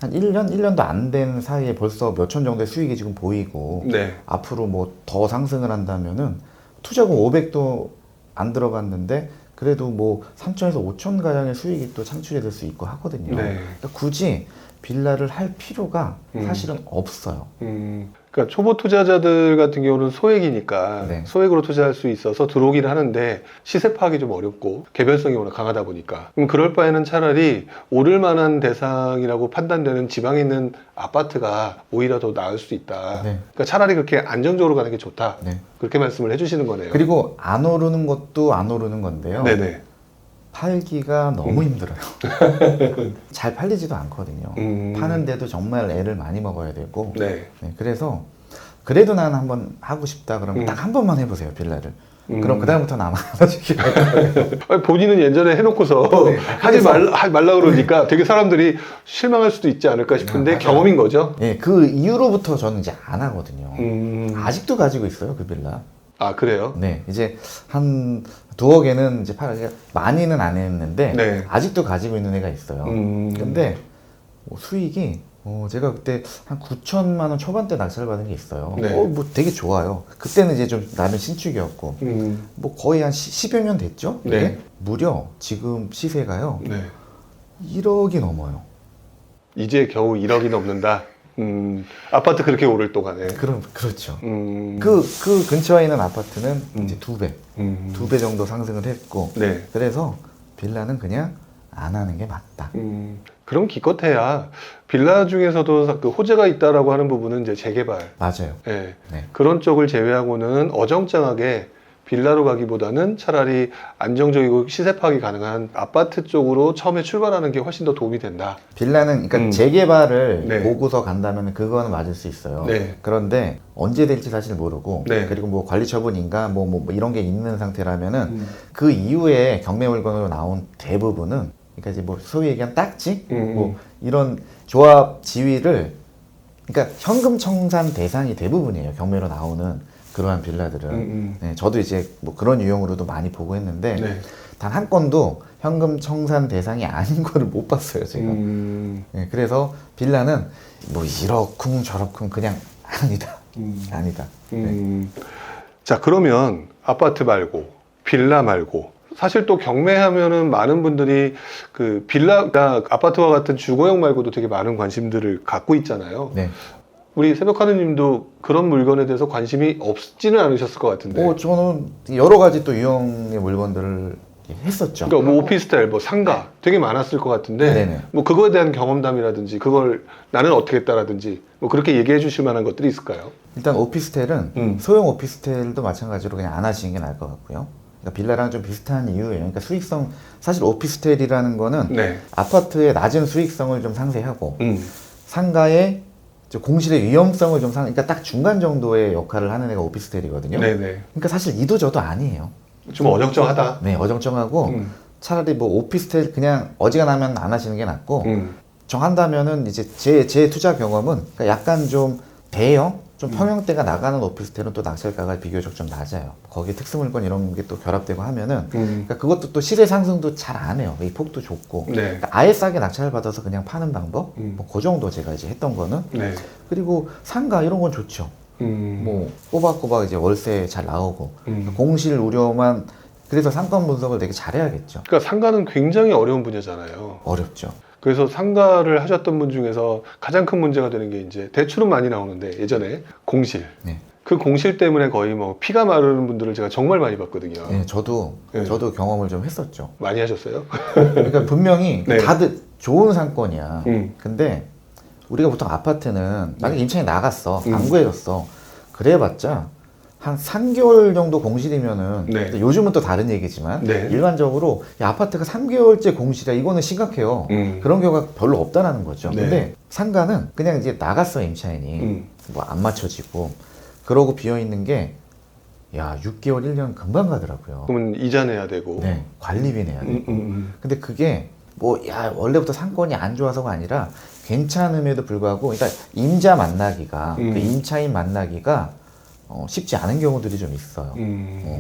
한 1년도 안 된 사이에 벌써 몇천 정도의 수익이 지금 보이고 네. 앞으로 뭐 더 상승을 한다면은 투자금 500도 안 들어갔는데 그래도 뭐 3천에서 5천 가량의 수익이 또 창출이 될 수 있고 하거든요. 네. 그러니까 굳이 빌라를 할 필요가 사실은 없어요. 그러니까 초보 투자자들 같은 경우는 소액이니까 네. 소액으로 투자할 수 있어서 들어오긴 하는데 시세 파악이 좀 어렵고 개별성이 워낙 강하다 보니까 그럼 그럴 바에는 차라리 오를 만한 대상이라고 판단되는 지방에 있는 아파트가 오히려 더 나을 수 있다. 네. 그러니까 차라리 그렇게 안정적으로 가는 게 좋다. 네. 그렇게 말씀을 해주시는 거네요. 그리고 안 오르는 것도 안 오르는 건데요. 네네. 팔기가 너무 힘들어요. 잘 팔리지도 않거든요. 파는데도 정말 애를 많이 먹어야 되고. 네. 네, 그래서 그래도 난 한번 하고 싶다 그러면 딱 한 번만 해보세요, 빌라를. 그럼 그다음부터는 아마 하나씩 아니, 본인은 예전에 해놓고서 하지 말라 그러니까 되게 사람들이 실망할 수도 있지 않을까 싶은데 맞아요. 경험인 거죠? 예, 그 이후로부터 저는 이제 안 하거든요. 음. 아직도 가지고 있어요, 그 빌라. 아, 그래요? 네, 이제 한 두억에는 이제 많이는 안 했는데 네. 아직도 가지고 있는 애가 있어요. 근데 수익이 제가 그때 한 9천만 원 초반대 낙찰 받은 게 있어요. 네. 뭐 되게 좋아요. 그때는 이제 좀 나름 신축이었고 뭐 거의 한 10여 년 됐죠? 네. 네. 무려 지금 시세가요. 네. 1억이 넘어요. 이제 겨우 1억이 넘는다. 아파트 그렇게 오를 동안에. 그렇죠. 음. 그 근처에 있는 아파트는 이제 음. 2배 정도 상승을 했고 네. 그래서 빌라는 그냥 안 하는 게 맞다. 그럼 기껏해야 빌라 중에서도 그 호재가 있다라고 하는 부분은 이제 재개발. 맞아요. 예. 네. 그런 쪽을 제외하고는 어정쩡하게 빌라로 가기보다는 차라리 안정적이고 시세 파악이 가능한 아파트 쪽으로 처음에 출발하는 게 훨씬 더 도움이 된다. 빌라는 그러니까 재개발을 네. 보고서 간다면 그거는 맞을 수 있어요. 네. 그런데 언제 될지 사실 모르고 네. 그리고 뭐 관리 처분인가 뭐 이런 게 있는 상태라면은 그 이후에 경매 물건으로 나온 대부분은 그러니까 이제 뭐 소위 얘기한 딱지 뭐 이런 조합 지위를 그러니까 현금 청산 대상이 대부분이에요. 경매로 나오는 그러한 빌라들은. 네, 저도 이제 뭐 그런 유형으로도 많이 보고 했는데 네. 단 한 건도 현금 청산 대상이 아닌 거를 못 봤어요, 제가. 네, 그래서 빌라는 뭐 이러쿵 저러쿵 그냥 아니다. 아니다. 네. 자, 그러면 아파트 말고 빌라 말고 사실 또 경매하면은 많은 분들이 그 빌라가 아파트와 같은 주거용 말고도 되게 많은 관심들을 갖고 있잖아요. 네. 우리 새벽하느님도 그런 물건에 대해서 관심이 없지는 않으셨을 것 같은데. 저는 여러 가지 또 유형의 물건들을 했었죠. 그러니까 뭐 오피스텔, 뭐 상가 되게 많았을 것 같은데 네네. 뭐 그거에 대한 경험담이라든지 그걸 나는 어떻게 했다라든지 뭐 그렇게 얘기해 주실 만한 것들이 있을까요? 일단 오피스텔은 소형 오피스텔도 마찬가지로 그냥 안 하시는 게 나을 것 같고요. 그러니까 빌라랑 좀 비슷한 이유예요. 그러니까 수익성 사실 오피스텔이라는 거는 네. 아파트의 낮은 수익성을 좀 상쇄하고 상가의 공실의 위험성을 좀 그러니까 딱 중간 정도의 역할을 하는 애가 오피스텔이거든요. 네네. 그러니까 사실 이도 저도 아니에요. 좀 어정쩡하다. 네, 어정쩡하고 차라리 뭐 오피스텔 그냥 어지간하면 안 하시는 게 낫고 정한다면은 이제 제 투자 경험은 그러니까 약간 좀 대형, 좀 평형대가 나가는 오피스텔은 또 낙찰가가 비교적 좀 낮아요. 거기에 특수물건 이런 게 또 결합되고 하면은 그러니까 그것도 또 시세 상승도 잘 안 해요. 이 폭도 좁고 네. 그러니까 아예 싸게 낙찰을 받아서 그냥 파는 방법, 뭐 그 정도 제가 이제 했던 거는 네. 그리고 상가 이런 건 좋죠. 뭐 꼬박꼬박 이제 월세 잘 나오고 공실 우려만 그래서 상권 분석을 되게 잘해야겠죠. 그러니까 상가는 굉장히 어려운 분야잖아요. 어렵죠. 그래서 상가를 하셨던 분 중에서 가장 큰 문제가 되는 게 이제 대출은 많이 나오는데 예전에 공실. 네. 그 공실 때문에 거의 뭐 피가 마르는 분들을 제가 정말 많이 봤거든요. 네, 저도 경험을 좀 했었죠. 많이 하셨어요? 그러니까 분명히 네. 다들 좋은 상권이야. 근데 우리가 보통 아파트는 만약 네. 임차인이 나갔어, 안 구해졌어. 그래봤자 한 3개월 정도 공실이면은 네. 요즘은 또 다른 얘기지만 네. 일반적으로 야, 아파트가 3개월째 공실이야 이거는 심각해요. 그런 경우가 별로 없다라는 거죠. 네. 근데 상가는 그냥 이제 나갔어 임차인이 뭐 안 맞춰지고 그러고 비어 있는 게 야 6개월 1년 금방 가더라고요. 그러면 이자 내야 되고. 네, 관리비 내야 되고. 근데 그게 뭐 야 원래부터 상권이 안 좋아서가 아니라 괜찮음에도 불구하고 그러니까 임자 만나기가 그 임차인 만나기가 쉽지 않은 경우들이 좀 있어요.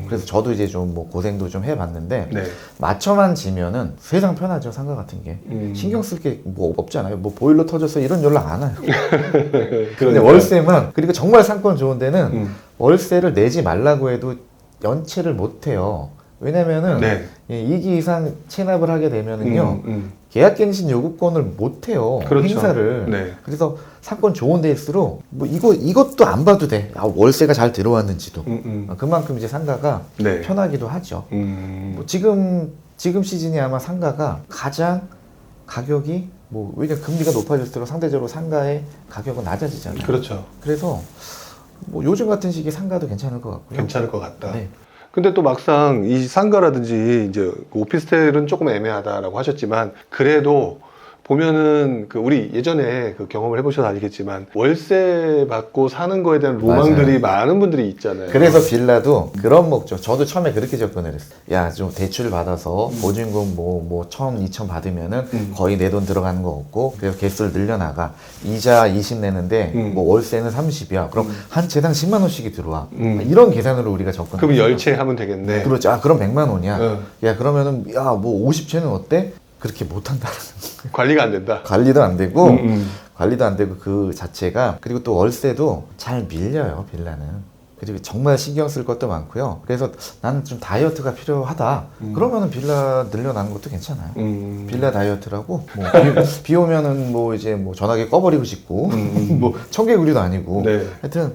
그래서 저도 이제 좀 뭐 고생도 좀 해봤는데 네. 맞춰만 지면은 세상 편하죠 상가 같은 게 신경 쓸 게 뭐 없잖아요. 뭐 보일러 터졌어 이런 연락 안 와요. 근데 그러니까. 월세만 그리고 정말 상권 좋은 데는 월세를 내지 말라고 해도 연체를 못 해요. 왜냐면은 네. 이기 이상 체납을 하게 되면은요 계약갱신 요구권을 못 해요. 그렇죠. 행사를. 네. 그래서 상권 좋은 데일수록 뭐 이것도 안 봐도 돼. 월세가 잘 들어왔는지도. 그만큼 이제 상가가 네. 편하기도 하죠. 뭐 지금 시즌이 아마 상가가 가장 가격이 뭐 왜냐면 금리가 높아질수록 상대적으로 상가의 가격은 낮아지잖아요. 그렇죠. 그래서 뭐 요즘 같은 시기에 상가도 괜찮을 것 같고요. 괜찮을 것 같다. 네. 근데 또 막상 이 상가라든지 이제 오피스텔은 조금 애매하다라고 하셨지만 그래도 보면은 그 우리 예전에 그 경험을 해보셔서 알겠지만 월세 받고 사는 거에 대한 로망들이 많은 분들이 있잖아요. 그래서 빌라도 그런 목적. 저도 처음에 그렇게 접근을 했어요. 야, 좀 대출 받아서 보증금 뭐 1,000, 2,000 받으면은 거의 내 돈 들어가는 거 없고, 그래서 개수를 늘려나가. 이자 20 내는데 뭐 월세는 30이야. 그럼 한 채당 10만 원씩이 들어와. 이런 계산으로 우리가 접근을 그럼 했어요. 열채하면 되겠네. 그렇죠. 아, 그럼 100만 원이야. 응. 야, 그러면은 야, 뭐 50채는 어때? 그렇게 못 한다는 관리가 안 된다. 관리도 안 되고 관리도 안 되고 그 자체가. 그리고 또 월세도 잘 밀려요, 빌라는. 그리고 정말 신경 쓸 것도 많고요. 그래서 나는 좀 다이어트가 필요하다. 그러면은 빌라 늘려나는 것도 괜찮아요. 빌라 다이어트라고 뭐 비 오면은 뭐 이제 뭐 전화기 꺼버리고 싶고 뭐 청개구리도 아니고. 네. 하여튼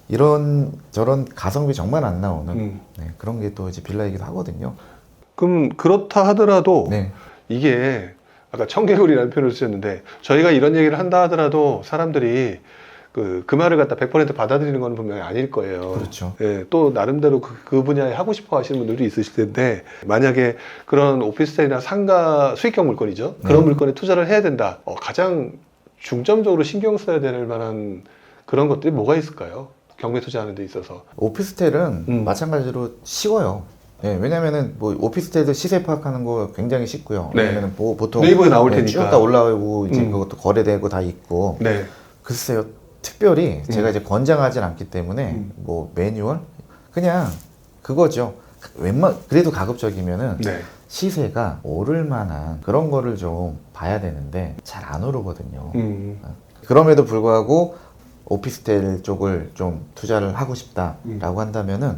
이런 저런 가성비 정말 안 나오는 네, 그런 게 또 이제 빌라이기도 하거든요. 그럼 그렇다 하더라도 네. 이게 아까 청개구리라는 표현을 쓰셨는데 저희가 이런 얘기를 한다 하더라도 사람들이 그 말을 갖다 100% 받아들이는 건 분명히 아닐 거예요. 그렇죠. 예, 또 나름대로 그 분야에 하고 싶어 하시는 분들도 있으실 텐데 만약에 그런 오피스텔이나 상가 수익형 물건이죠. 그런 물건에 투자를 해야 된다. 가장 중점적으로 신경 써야 될 만한 그런 것들이 뭐가 있을까요? 경매 투자하는 데 있어서. 오피스텔은 마찬가지로 쉬워요. 예, 왜냐면은 뭐 오피스텔도 시세 파악하는 거 굉장히 쉽고요. 네. 왜냐면은 보통 네이버에 나올 테니까. 쭉 다 올라오고 이제 그것도 거래되고 다 있고. 네. 글쎄요, 특별히 제가 이제 권장하진 않기 때문에 뭐 매뉴얼 그냥 그거죠. 그래도 가급적이면은 네. 시세가 오를 만한 그런 거를 좀 봐야 되는데 잘 안 오르거든요. 그럼에도 불구하고 오피스텔 쪽을 좀 투자를 하고 싶다라고 한다면은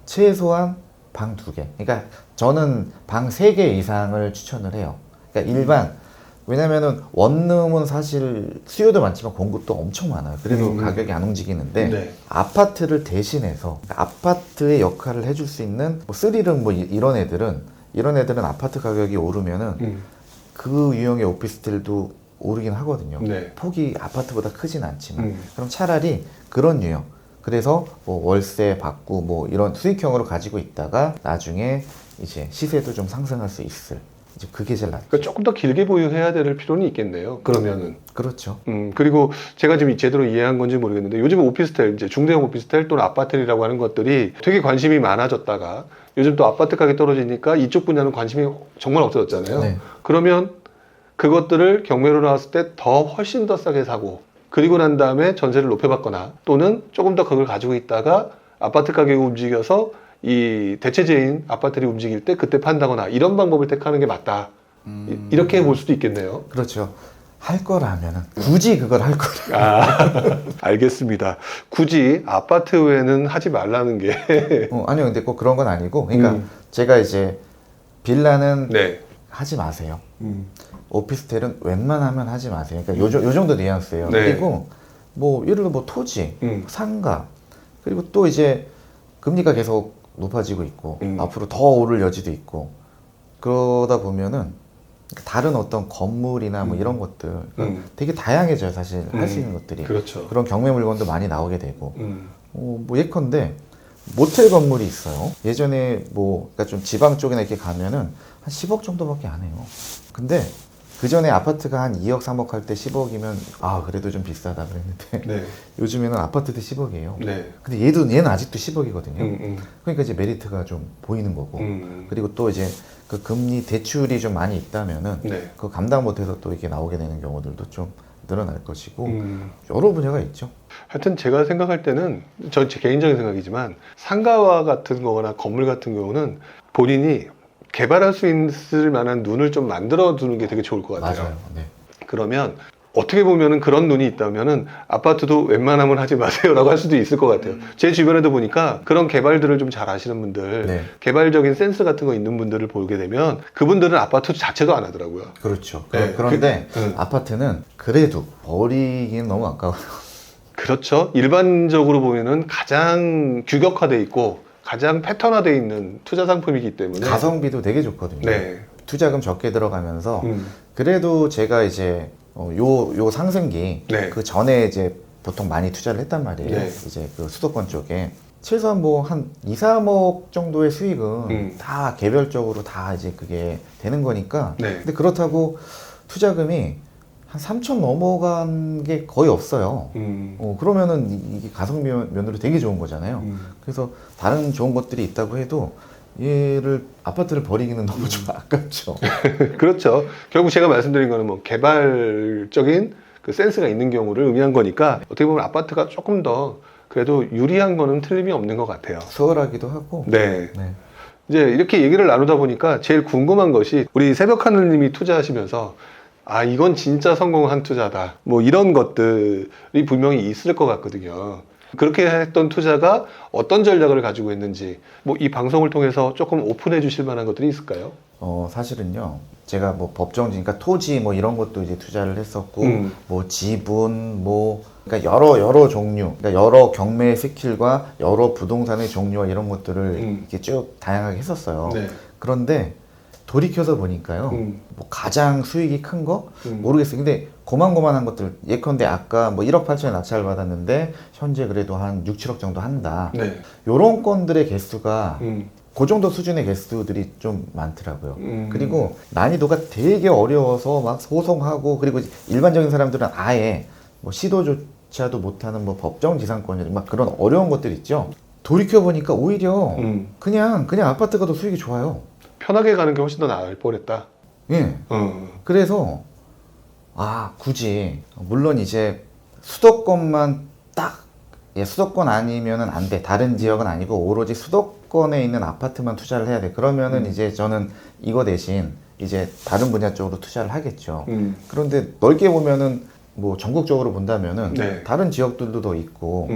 최소한 방 2개. 그러니까 저는 방 3개 이상을 추천을 해요. 그러니까 일반, 왜냐면은 원룸은 사실 수요도 많지만 공급도 엄청 많아요. 그래도 가격이 안 움직이는데 네. 아파트를 대신해서 그러니까 아파트의 역할을 해줄 수 있는 뭐 3룸 뭐 이런 애들은 아파트 가격이 오르면은 그 유형의 오피스텔도 오르긴 하거든요. 네. 폭이 아파트보다 크진 않지만 그럼 차라리 그런 유형, 그래서 뭐 월세 받고 뭐 이런 수익형으로 가지고 있다가 나중에 이제 시세도 좀 상승할 수 있을, 이제 그게 제일 낫죠. 그러니까 조금 더 길게 보유해야 될 필요는 있겠네요. 그러면은. 그렇죠. 그리고 제가 지금 제대로 이해한 건지 모르겠는데 요즘 오피스텔, 이제 중대형 오피스텔 또는 아파트라고 하는 것들이 되게 관심이 많아졌다가 요즘 또 아파트 가격이 떨어지니까 이쪽 분야는 관심이 정말 없어졌잖아요. 네. 그러면 그것들을 경매로 나왔을 때 더 훨씬 더 싸게 사고 그리고 난 다음에 전세를 높여받거나 또는 조금 더 그걸 가지고 있다가 아파트 가격이 움직여서 이 대체제인 아파트들이 움직일 때 그때 판다거나 이런 방법을 택하는 게 맞다. 이렇게 볼 수도 있겠네요. 그렇죠. 할 거라면은 굳이 그걸 할 거라. 알겠습니다. 굳이 아파트 외에는 하지 말라는 게. 아니요, 근데 꼭 그런 건 아니고, 그러니까 제가 이제 빌라는 네. 하지 마세요. 오피스텔은 웬만하면 하지 마세요. 그러니까 요 정도 뉘앙스예요. 네. 그리고 뭐 예를 들어 뭐 토지, 상가, 그리고 또 이제 금리가 계속 높아지고 있고 앞으로 더 오를 여지도 있고, 그러다 보면은 다른 어떤 건물이나 뭐 이런 것들 되게 다양해져요. 사실 할 수 있는 것들이. 그렇죠. 그런 경매 물건도 많이 나오게 되고. 뭐 예컨대 모텔 건물이 있어요. 예전에 뭐 그러니까 좀 지방 쪽이나 이렇게 가면은 한 10억 정도밖에 안 해요. 근데 그 전에 아파트가 한 2억 3억 할 때 10억이면 아 그래도 좀 비싸다 그랬는데 네. 요즘에는 아파트도 10억이에요. 네. 근데 얘는 아직도 10억이거든요. 그러니까 이제 메리트가 좀 보이는 거고. 그리고 또 이제 그 금리 대출이 좀 많이 있다면은 네. 그 감당 못해서 또 이게 나오게 되는 경우들도 좀 늘어날 것이고 여러 분야가 있죠. 하여튼 제가 생각할 때는 제 개인적인 생각이지만 상가와 같은 거나 건물 같은 경우는 본인이 개발할 수 있을 만한 눈을 좀 만들어 두는 게 되게 좋을 것 같아요. 맞아요. 네. 그러면 어떻게 보면은 그런 눈이 있다면은 아파트도 웬만하면 하지 마세요라고 할 수도 있을 것 같아요. 제 주변에도 보니까 그런 개발들을 좀 잘 아시는 분들, 네. 개발적인 센스 같은 거 있는 분들을 보게 되면 그분들은 아파트 자체도 안 하더라고요. 그렇죠. 네. 그런데 아파트는 그래도 버리기는 너무 아까워요. 그렇죠. 일반적으로 보면은 가장 규격화돼 있고 가장 패턴화돼 있는 투자 상품이기 때문에 가성비도 되게 좋거든요. 네. 투자금 적게 들어가면서 그래도 제가 이제 요 상승기 네. 그 전에 이제 보통 많이 투자를 했단 말이에요. 네. 이제 그 수도권 쪽에 최소한 뭐 한 2, 3억 정도의 수익은 다 개별적으로 다 이제 그게 되는 거니까. 네. 근데 그렇다고 투자금이 한 3천 넘어간 게 거의 없어요. 그러면은 이게 가성비면으로 되게 좋은 거잖아요. 그래서 다른 좋은 것들이 있다고 해도 얘를 아파트를 버리기는 너무 좀 아깝죠. 그렇죠. 결국 제가 말씀드린 거는 뭐 개발적인 그 센스가 있는 경우를 의미한 거니까 어떻게 보면 아파트가 조금 더 그래도 유리한 거는 틀림이 없는 것 같아요. 수월하기도 하고. 네. 네. 이제 이렇게 얘기를 나누다 보니까 제일 궁금한 것이 우리 새벽하늘님이 투자하시면서 아 이건 진짜 성공한 투자다 뭐 이런 것들이 분명히 있을 것 같거든요. 그렇게 했던 투자가 어떤 전략을 가지고 있는지 뭐 이 방송을 통해서 조금 오픈해 주실 만한 것들이 있을까요? 사실은요, 제가 뭐 법정지니까 토지 뭐 이런 것도 이제 투자를 했었고, 뭐 지분, 뭐, 그러니까 여러 종류, 그러니까 여러 경매 스킬과 여러 부동산의 종류와 이런 것들을 이렇게 쭉 다양하게 했었어요. 네. 그런데 돌이켜서 보니까요, 뭐 가장 수익이 큰 거? 모르겠어요. 근데 고만고만한 것들, 예컨대 아까 뭐 1억 8천에 낙찰 받았는데, 현재 그래도 한 6, 7억 정도 한다. 네. 요런 건들의 개수가 그 정도 수준의 개수들이 좀 많더라고요. 그리고 난이도가 되게 어려워서 막 소송하고, 그리고 일반적인 사람들은 아예 뭐 시도조차도 못하는 뭐 법정지상권, 막 그런 어려운 것들 있죠. 돌이켜보니까 오히려 그냥 아파트가 더 수익이 좋아요. 편하게 가는 게 훨씬 더 나을 뻔했다. 예. 그래서 굳이 물론 이제 수도권만 딱 수도권 아니면은 안 돼. 다른 지역은 아니고 오로지 수도권에 있는 아파트만 투자를 해야 돼. 그러면은 이제 저는 이거 대신 이제 다른 분야 쪽으로 투자를 하겠죠. 그런데 넓게 보면은 뭐 전국적으로 본다면은 네. 다른 지역들도 더 있고.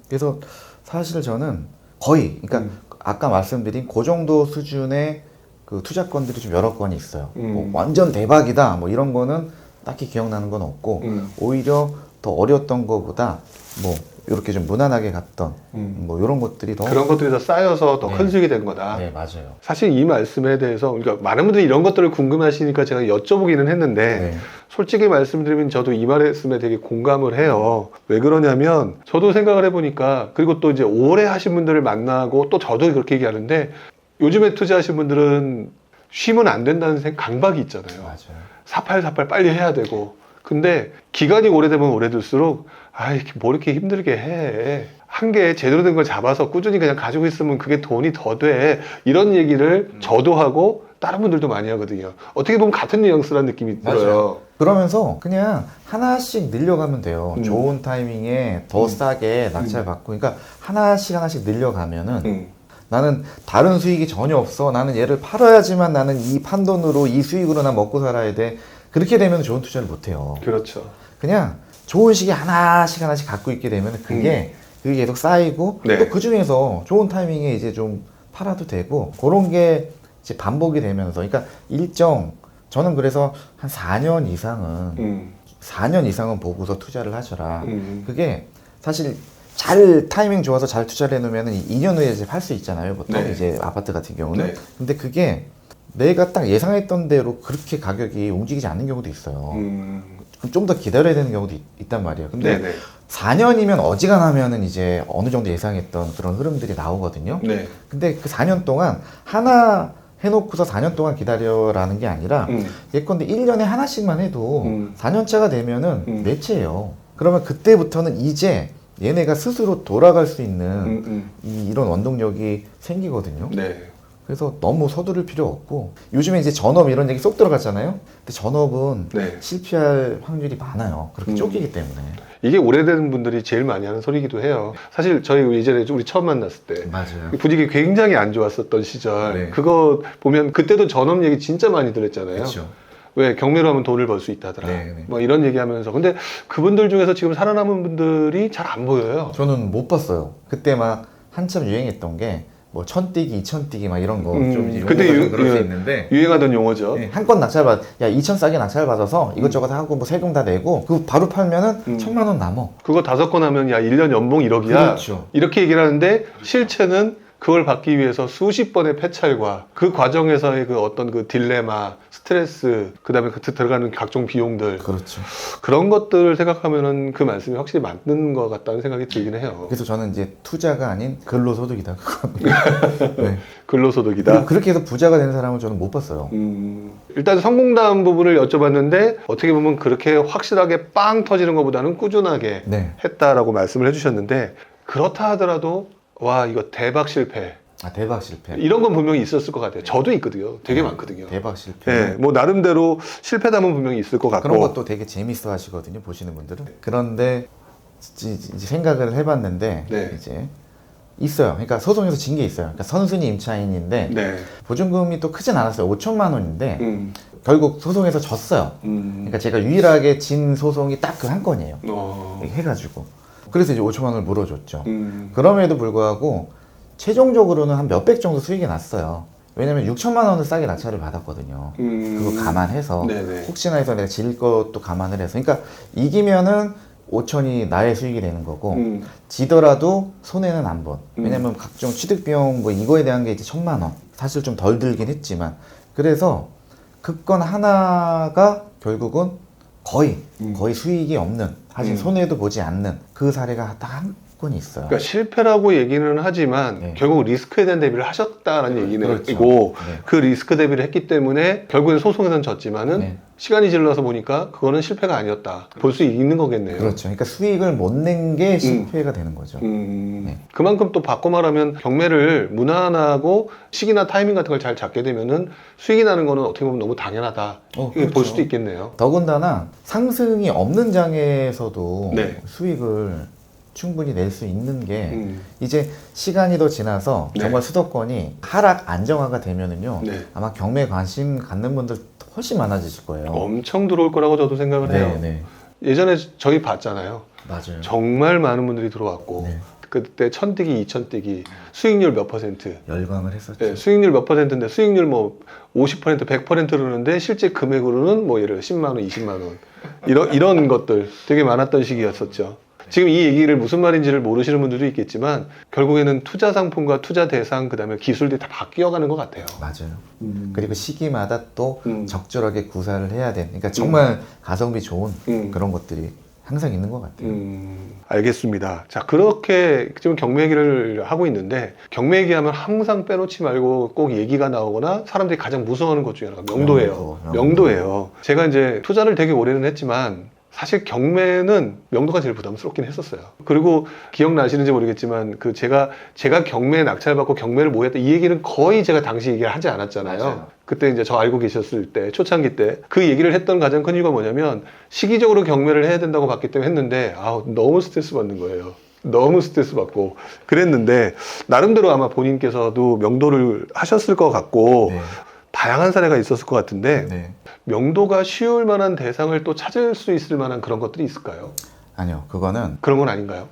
그래서 사실 저는 거의 그러니까 아까 말씀드린 그 정도 수준의 그 투자건들이 좀 여러 건이 있어요. 뭐 완전 대박이다 뭐 이런 거는 딱히 기억나는 건 없고 오히려 더 어려웠던 거보다 뭐 이렇게 좀 무난하게 갔던 뭐 이런 것들이 더 그런 것들이 더 쌓여서 더 큰 네. 수익이 된 거다. 네, 맞아요. 사실 이 말씀에 대해서 그러니까 많은 분들이 이런 것들을 궁금해하시니까 제가 여쭤보기는 했는데 네. 솔직히 말씀드리면 저도 이 말씀에 되게 공감을 해요. 왜 그러냐면 저도 생각을 해보니까 그리고 또 이제 오래 하신 분들을 만나고 또 저도 그렇게 얘기하는데 요즘에 투자하신 분들은 쉬면 안 된다는 강박이 있잖아요. 맞아요. 사팔사팔 빨리 해야 되고 근데 기간이 오래되면 오래될수록 뭐 이렇게 힘들게 해. 한 개 제대로 된 걸 잡아서 꾸준히 그냥 가지고 있으면 그게 돈이 더 돼. 이런 얘기를 저도 하고 다른 분들도 많이 하거든요. 어떻게 보면 같은 뉘앙스라는 느낌이 들어요. 맞아요. 그러면서 그냥 하나씩 늘려가면 돼요. 좋은 타이밍에 더 싸게 낙찰 받고 그러니까 하나씩 늘려가면은 나는 다른 수익이 전혀 없어. 나는 얘를 팔아야지만 나는 이 판돈으로 이 수익으로 난 먹고 살아야 돼. 그렇게 되면 좋은 투자를 못 해요. 그렇죠. 그냥 좋은 시기 하나씩 갖고 있게 되면 그게 계속 쌓이고 네. 또 그 중에서 좋은 타이밍에 이제 좀 팔아도 되고 그런 게 이제 반복이 되면서 그러니까 저는 그래서 한 4년 이상은 보고서 투자를 하셔라. 그게 사실 잘 타이밍 좋아서 잘 투자를 해놓으면 2년 후에 이제 팔 수 있잖아요. 보통 네. 이제 아파트 같은 경우는. 네. 근데 그게 내가 딱 예상했던 대로 그렇게 가격이 움직이지 않는 경우도 있어요. 좀 더 기다려야 되는 경우도 있단 말이에요. 근데 네네. 4년이면 어지간하면은 이제 어느 정도 예상했던 그런 흐름들이 나오거든요. 네. 근데 그 4년 동안 하나 해놓고서 4년 동안 기다려라는 게 아니라 예컨대 1년에 하나씩만 해도 4년 차가 되면은 매체예요. 그러면 그때부터는 이제 얘네가 스스로 돌아갈 수 있는 이런 원동력이 생기거든요. 네. 그래서 너무 서두를 필요 없고 요즘에 이제 전업 이런 얘기 쏙 들어갔잖아요. 근데 전업은 네. 실패할 확률이 많아요. 그렇게 쫓기기 때문에. 이게 오래된 분들이 제일 많이 하는 소리기도 해요. 사실 저희 예전에 우리 처음 만났을 때 맞아요. 분위기 굉장히 안 좋았었던 시절 네. 그거 보면 그때도 전업 얘기 진짜 많이 들었잖아요. 그렇죠. 왜 경매로 하면 돈을 벌 수 있다더라. 네. 뭐 이런 얘기하면서 근데 그분들 중에서 지금 살아남은 분들이 잘 안 보여요. 저는 못 봤어요. 그때 막 한참 유행했던 게 뭐 1000뛰기, 2000뛰기 막 이런 거 좀 이제 그때 용어가 좀 그럴 수 있는데 유행하던 용어죠. 네, 한 건 낙찰 받, 야 2000 싸게 낙찰 받아서 이것저것 하고 뭐 세금 다 내고 그 바로 팔면은 1000만 원 남어. 그거 5건 하면 야 1년 연봉 1억이야. 그렇죠. 이렇게 얘기를 하는데 실체는 그걸 받기 위해서 수십 번의 패찰과 그 과정에서의 그 어떤 그 딜레마, 스트레스, 그다음에 그 들어가는 각종 비용들, 그렇죠. 그런 것들을 생각하면은 그 말씀이 확실히 맞는 것 같다는 생각이 들긴 해요. 그래서 저는 이제 투자가 아닌 근로소득이다. 네. 근로소득이다. 그렇게 해서 부자가 된 사람을 저는 못 봤어요. 일단 성공담 부분을 여쭤봤는데 어떻게 보면 그렇게 확실하게 빵 터지는 것보다는 꾸준하게 네. 했다라고 말씀을 해주셨는데, 그렇다 하더라도 와 이거 대박 실패 아, 대박 실패. 이런 건 분명히 있었을 것 같아요. 저도 있거든요. 되게 많거든요. 대박 실패. 네, 뭐 나름대로 실패담은 분명히 있을 것 같고. 그런 것도 되게 재밌어 하시거든요, 보시는 분들은. 그런데 이제 생각을 해봤는데 네. 이제 있어요. 그러니까 소송에서 진 게 있어요. 그러니까 선순위 임차인인데 네. 보증금이 또 크진 않았어요. 5천만 원인데 음. 결국 소송에서 졌어요. 그러니까 제가 유일하게 진 소송이 딱 그 한 건이에요. 해가지고 그래서 이제 5천만 원을 물어줬죠. 그럼에도 불구하고 최종적으로는 한 몇백 정도 수익이 났어요. 왜냐면 6천만 원을 싸게 낙찰을 받았거든요. 그거 감안해서 네네. 혹시나 해서 내가 질 것도 감안을 해서, 그러니까 이기면은 5천이 나의 수익이 되는 거고 지더라도 손해는 안 본. 왜냐면 각종 취득 비용 뭐 이거에 대한 게 이제 1,000만 원. 사실 좀 덜 들긴 했지만, 그래서 그 건 하나가 결국은 거의 수익이 없는, 사실 손해도 보지 않는 그 사례가 딱 한 건이 있어요. 그러니까 실패라고 얘기는 하지만 네. 결국 리스크에 대한 대비를 하셨다라는 얘기는 그렇죠. 이고, 네. 그 리스크 대비를 했기 때문에 결국엔 소송에서는 졌지만은 네. 시간이 질러서 보니까 그거는 실패가 아니었다 볼 수 있는 거겠네요. 그렇죠. 그러니까 수익을 못 낸 게 실패가 되는 거죠. 네. 그만큼 또 바꿔 말하면 경매를 무난하고 시기나 타이밍 같은 걸 잘 잡게 되면은 수익이 나는 거는 어떻게 보면 너무 당연하다 이렇게 그렇죠. 볼 수도 있겠네요. 더군다나 상승이 없는 장에서도 네. 수익을 충분히 낼 수 있는 게 음. 이제 시간이 더 지나서 네. 정말 수도권이 하락 안정화가 되면은요, 네. 아마 경매에 관심 갖는 분들 훨씬 많아지실 거예요. 엄청 들어올 거라고 저도 생각을 해요. 네. 예전에 저희 봤잖아요. 맞아요. 정말 많은 분들이 들어왔고 네. 그때 1000뛰기, 2000뛰기 수익률 몇 퍼센트? 열광을 했었죠. 네, 수익률 몇 퍼센트인데 수익률 뭐 50%, 100%르는데 실제 금액으로는 뭐 예를 들어 10만 원, 20만 원 이런 것들 되게 많았던 시기였었죠. 지금 이 얘기를 무슨 말인지를 모르시는 분들도 있겠지만 결국에는 투자 상품과 투자 대상 그다음에 기술들이 다 바뀌어가는 것 같아요. 맞아요. 그리고 시기마다 또 적절하게 구사를 해야 되는, 그러니까 정말 가성비 좋은 그런 것들이 항상 있는 것 같아요. 알겠습니다. 자, 그렇게 지금 경매 얘기를 하고 있는데 경매 얘기하면 항상 빼놓지 말고 꼭 얘기가 나오거나 사람들이 가장 무서워하는 것 중에 하나가 명도예요. 명도예요. 제가 이제 투자를 되게 오래는 했지만 사실 경매는 명도가 제일 부담스럽긴 했었어요. 그리고 기억나시는지 모르겠지만 그 제가 경매에 낙찰받고 경매를 뭐 했다 이 얘기는 거의 제가 당시 얘기를 하지 않았잖아요. 맞아요. 그때 이제 저 알고 계셨을 때 초창기 때 그 얘기를 했던 가장 큰 이유가 뭐냐면 시기적으로 경매를 해야 된다고 봤기 때문에 했는데 너무 스트레스 받는 거예요. 너무 스트레스 받고 그랬는데 나름대로 아마 본인께서도 명도를 하셨을 것 같고 네. 다양한 사례가 있었을 것 같은데 네. 명도가 쉬울 만한 대상을 또 찾을 수 있을 만한 그런 것들이 있을까요? 아니요, 그거는 그런 건 아닌가요?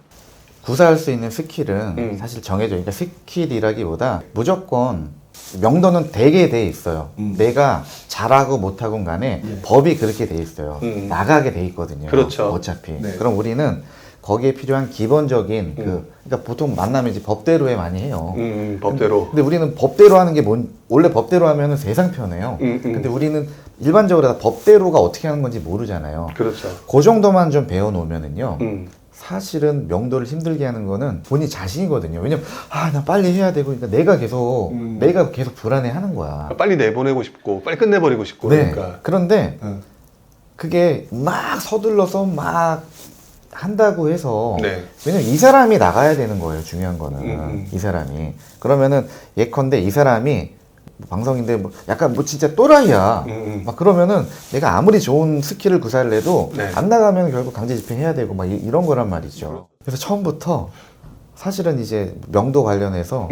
구사할 수 있는 스킬은 사실 정해져. 그러니까 스킬이라기보다 무조건 명도는 되게 돼 있어요. 내가 잘하고 못하고 간에 법이 그렇게 돼 있어요. 나가게 돼 있거든요. 그렇죠. 어차피. 네. 그럼 우리는 거기에 필요한 기본적인 그러니까 보통 만나면 이제 법대로에 많이 해요. 법대로. 근데 우리는 법대로 하는 게 원래 법대로 하면은 세상 편해요. 근데 우리는 일반적으로 다 법대로가 어떻게 하는 건지 모르잖아요. 그렇죠. 그 정도만 좀 배워놓으면은요. 사실은 명도를 힘들게 하는 거는 본인 자신이거든요. 왜냐면 나 빨리 해야 되고, 그러니까 내가 계속 불안해 하는 거야. 빨리 내보내고 싶고 빨리 끝내버리고 싶고 네. 그러니까. 그런데 그게 막 서둘러서 막 한다고 해서 네. 왜냐면 이 사람이 나가야 되는 거예요. 중요한 거는 이 사람이. 그러면은 예컨대 이 사람이 방송인데 뭐 약간 뭐 진짜 또라이야. 막 그러면은 내가 아무리 좋은 스킬을 구사를 해도 네. 안 나가면 결국 강제 집행해야 되고 막 이런 거란 말이죠. 그래서 처음부터 사실은 이제 명도 관련해서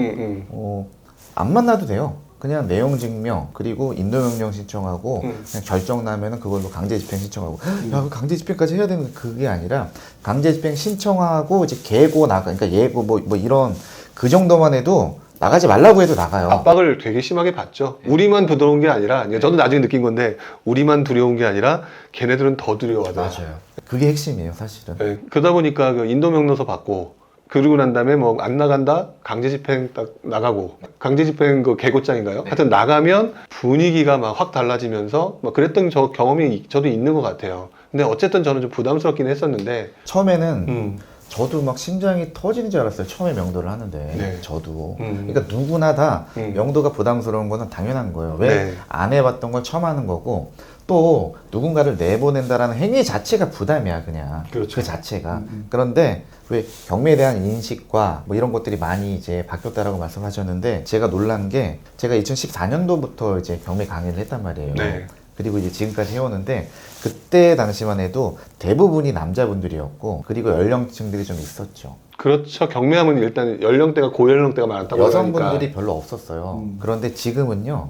안 만나도 돼요. 그냥 내용 증명 그리고 인도명령 신청하고 그냥 결정 나면은 그걸로 강제 집행 신청하고 야, 그 강제 집행까지 해야 되는 그게 아니라 강제 집행 신청하고 이제 계고 나가, 그러니까 예고 뭐 이런 그 정도만 해도 나가지 말라고 해도 나가요. 압박을 되게 심하게 받죠. 우리만 부드러운 게 아니라 저도 나중에 느낀 건데 우리만 두려운 게 아니라 걔네들은 더 두려워하다. 맞아요. 그게 핵심이에요, 사실은. 네, 그러다 보니까 그 인도명령서 받고 그러고 난 다음에 뭐 안 나간다? 강제 집행 딱 나가고 강제 집행 그 개고장인가요? 하여튼 나가면 분위기가 막 확 달라지면서 막 그랬던 저 경험이 저도 있는 것 같아요. 근데 어쨌든 저는 좀 부담스럽긴 했었는데 처음에는 저도 막 심장이 터지는 줄 알았어요. 처음에 명도를 하는데 네. 저도 그러니까 누구나 다 음. 명도가 부담스러운 거는 당연한 거예요. 왜 네. 안 해봤던 걸 처음 하는 거고 또 누군가를 내보낸다라는 행위 자체가 부담이야 그냥 그렇죠. 그 자체가 그런데 왜 경매에 대한 인식과 뭐 이런 것들이 많이 이제 바뀌었다라고 말씀하셨는데 제가 놀란 게 제가 2014년도부터 이제 경매 강의를 했단 말이에요. 네. 그리고 이제 지금까지 해오는데 그때 당시만 해도 대부분이 남자분들이었고 그리고 연령층들이 좀 있었죠. 그렇죠. 경매하면 일단 연령대가 고연령대가 많았다고 여성분들이 그러니까. 별로 없었어요. 그런데 지금은요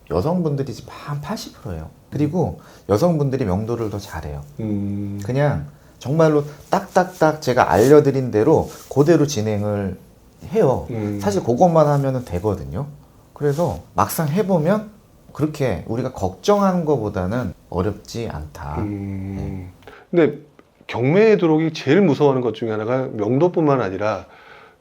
여성분들이 지금 한 80%예요. 그리고 여성분들이 명도를 더 잘해요. 그냥 정말로 딱딱딱 제가 알려드린 대로 그대로 진행을 해요. 사실 그것만 하면 되거든요. 그래서 막상 해보면 그렇게 우리가 걱정하는 것보다는 어렵지 않다. 근데 경매에 들어오기 제일 무서워하는 것 중에 하나가 명도뿐만 아니라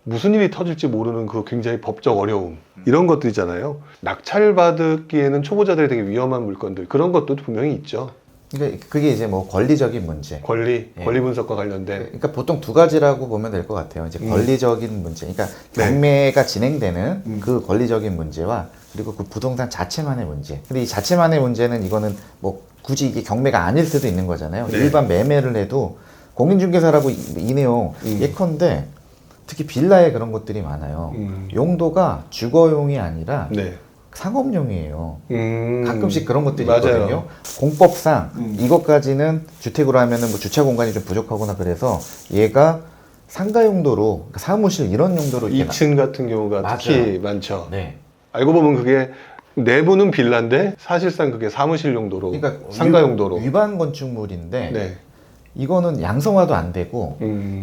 무슨 일이 터질지 모르는 그 굉장히 법적 어려움 이런 것들이잖아요. 낙찰받기에는 초보자들이 되게 위험한 물건들 그런 것도 분명히 있죠. 그러니까 그게 이제 뭐 권리적인 문제. 권리 예. 분석과 관련된. 그러니까 보통 두 가지라고 보면 될 것 같아요. 이제 권리적인 문제. 그러니까 경매가 진행되는 그 권리적인 문제와 그리고 그 부동산 자체만의 문제. 근데 이 자체만의 문제는 이거는 뭐 굳이 이게 경매가 아닐 수도 있는 거잖아요. 네. 일반 매매를 해도 공인중개사라고 이 내용 예컨대 특히 빌라에 그런 것들이 많아요. 용도가 주거용이 아니라 네. 상업용이에요. 가끔씩 그런 것들이 맞아요. 있거든요. 공법상 이것까지는 주택으로 하면은 뭐 주차 공간이 좀 부족하거나 그래서 얘가 상가 용도로 그러니까 사무실 이런 용도로 이렇게 2층 같은 경우가 맞아요. 특히 많죠. 네. 알고 보면 그게 내부는 빌라인데 사실상 그게 사무실 용도로, 그러니까 상가 용도로. 위반 건축물인데 네. 이거는 양성화도 안 되고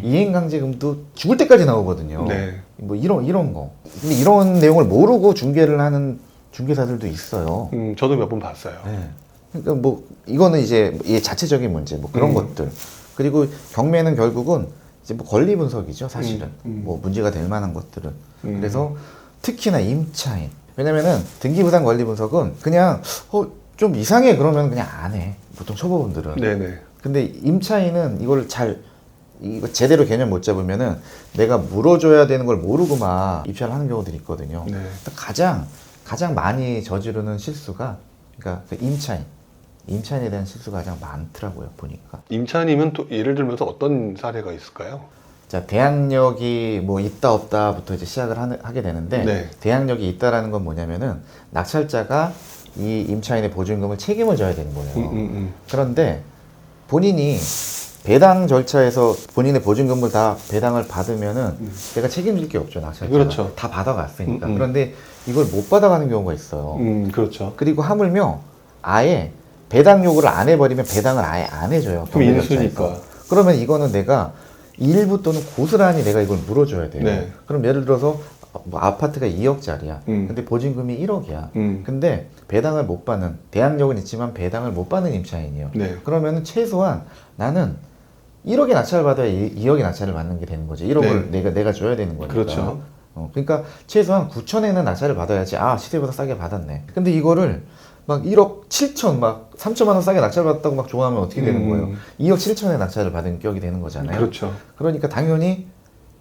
이행강제금도 죽을 때까지 나오거든요. 네. 뭐 이런 거. 근데 이런 내용을 모르고 중개를 하는 중개사들도 있어요. 저도 몇 번 봤어요. 네. 그러니까 뭐 이거는 이제 이 자체적인 문제 뭐 그런 것들. 그리고 경매는 결국은 이제 뭐 권리 분석이죠, 사실은. 뭐 문제가 될 만한 것들은. 그래서 특히나 임차인. 왜냐면은 등기부상 권리 분석은 그냥 좀 이상해 그러면 그냥 안 해. 보통 초보분들은. 네네. 근데 임차인은 이걸 이거 제대로 개념 못 잡으면은 내가 물어줘야 되는 걸 모르고 막 입찰을 하는 경우들이 있거든요. 네. 가장 많이 저지르는 실수가 그러니까 그 임차인에 대한 실수가 가장 많더라고요, 보니까. 임차님은 또 예를 들면서 어떤 사례가 있을까요? 자, 대항력이 뭐 있다 없다부터 이제 시작을 하게 되는데 네. 대항력이 대항력이 있다라는 건 뭐냐면은 낙찰자가 이 임차인의 보증금을 책임을 져야 되는 거예요. 그런데 본인이 배당 절차에서 본인의 보증금을 다 배당을 받으면은 내가 책임질 게 없죠, 낙찰자가. 그렇죠. 다 받아갔으니까. 그런데 이걸 못 받아가는 경우가 있어요. 그렇죠. 그리고 하물며 아예 배당 요구를 안 해버리면 배당을 아예 안 해줘요. 그럼 경매 절차에서. 인수니까. 그러면 이거는 내가 일부 또는 고스란히 내가 이걸 물어줘야 돼요. 네. 그럼 예를 들어서 뭐 아파트가 2억짜리야. 근데 보증금이 1억이야. 근데 배당을 못 받는, 대항력은 있지만 배당을 못 받는 임차인이에요. 네. 그러면 최소한 나는 1억의 낙찰을 받아야 2억의 낙찰을 받는 게 되는 거지. 1억을 내가 줘야 되는 거니까. 그렇죠. 그러니까 최소한 9천에는 낙찰을 받아야지. 아, 시세보다 싸게 받았네. 근데 이거를 막 1억 7천, 막 3천만 원 싸게 낙찰 받았다고 막 좋아하면 어떻게 되는 거예요? 2억 7천에 낙찰을 받은 격이 되는 거잖아요. 그렇죠. 그러니까 당연히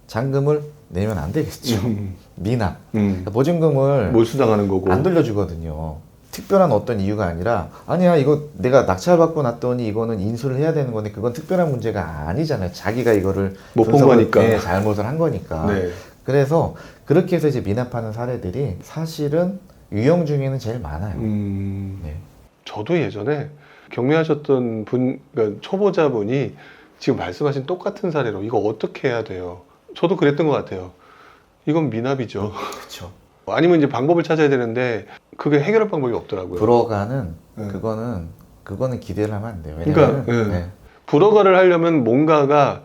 잔금을 내면 안 되겠죠. 미납. 그러니까 보증금을 몰수당하는 거고. 안 돌려주거든요. 특별한 어떤 이유가 아니라 아니야 이거 내가 낙찰 받고 났더니 이거는 인수를 해야 되는 건데 그건 특별한 문제가 아니잖아요. 자기가 이거를 못 본 거니까. 네, 잘못을 한 거니까. 네. 그래서 그렇게 해서 이제 미납하는 사례들이 사실은 유형 중에는 제일 많아요. 네. 저도 예전에 경매하셨던 분, 그러니까 초보자분이 지금 말씀하신 똑같은 사례로 이거 어떻게 해야 돼요? 저도 그랬던 것 같아요. 이건 미납이죠. 그렇죠. 아니면 이제 방법을 찾아야 되는데 그게 해결할 방법이 없더라고요. 불허가는 네. 그거는 기대를 하면 안 돼요. 왜냐면 그러니까 불허가를 하려면 뭔가가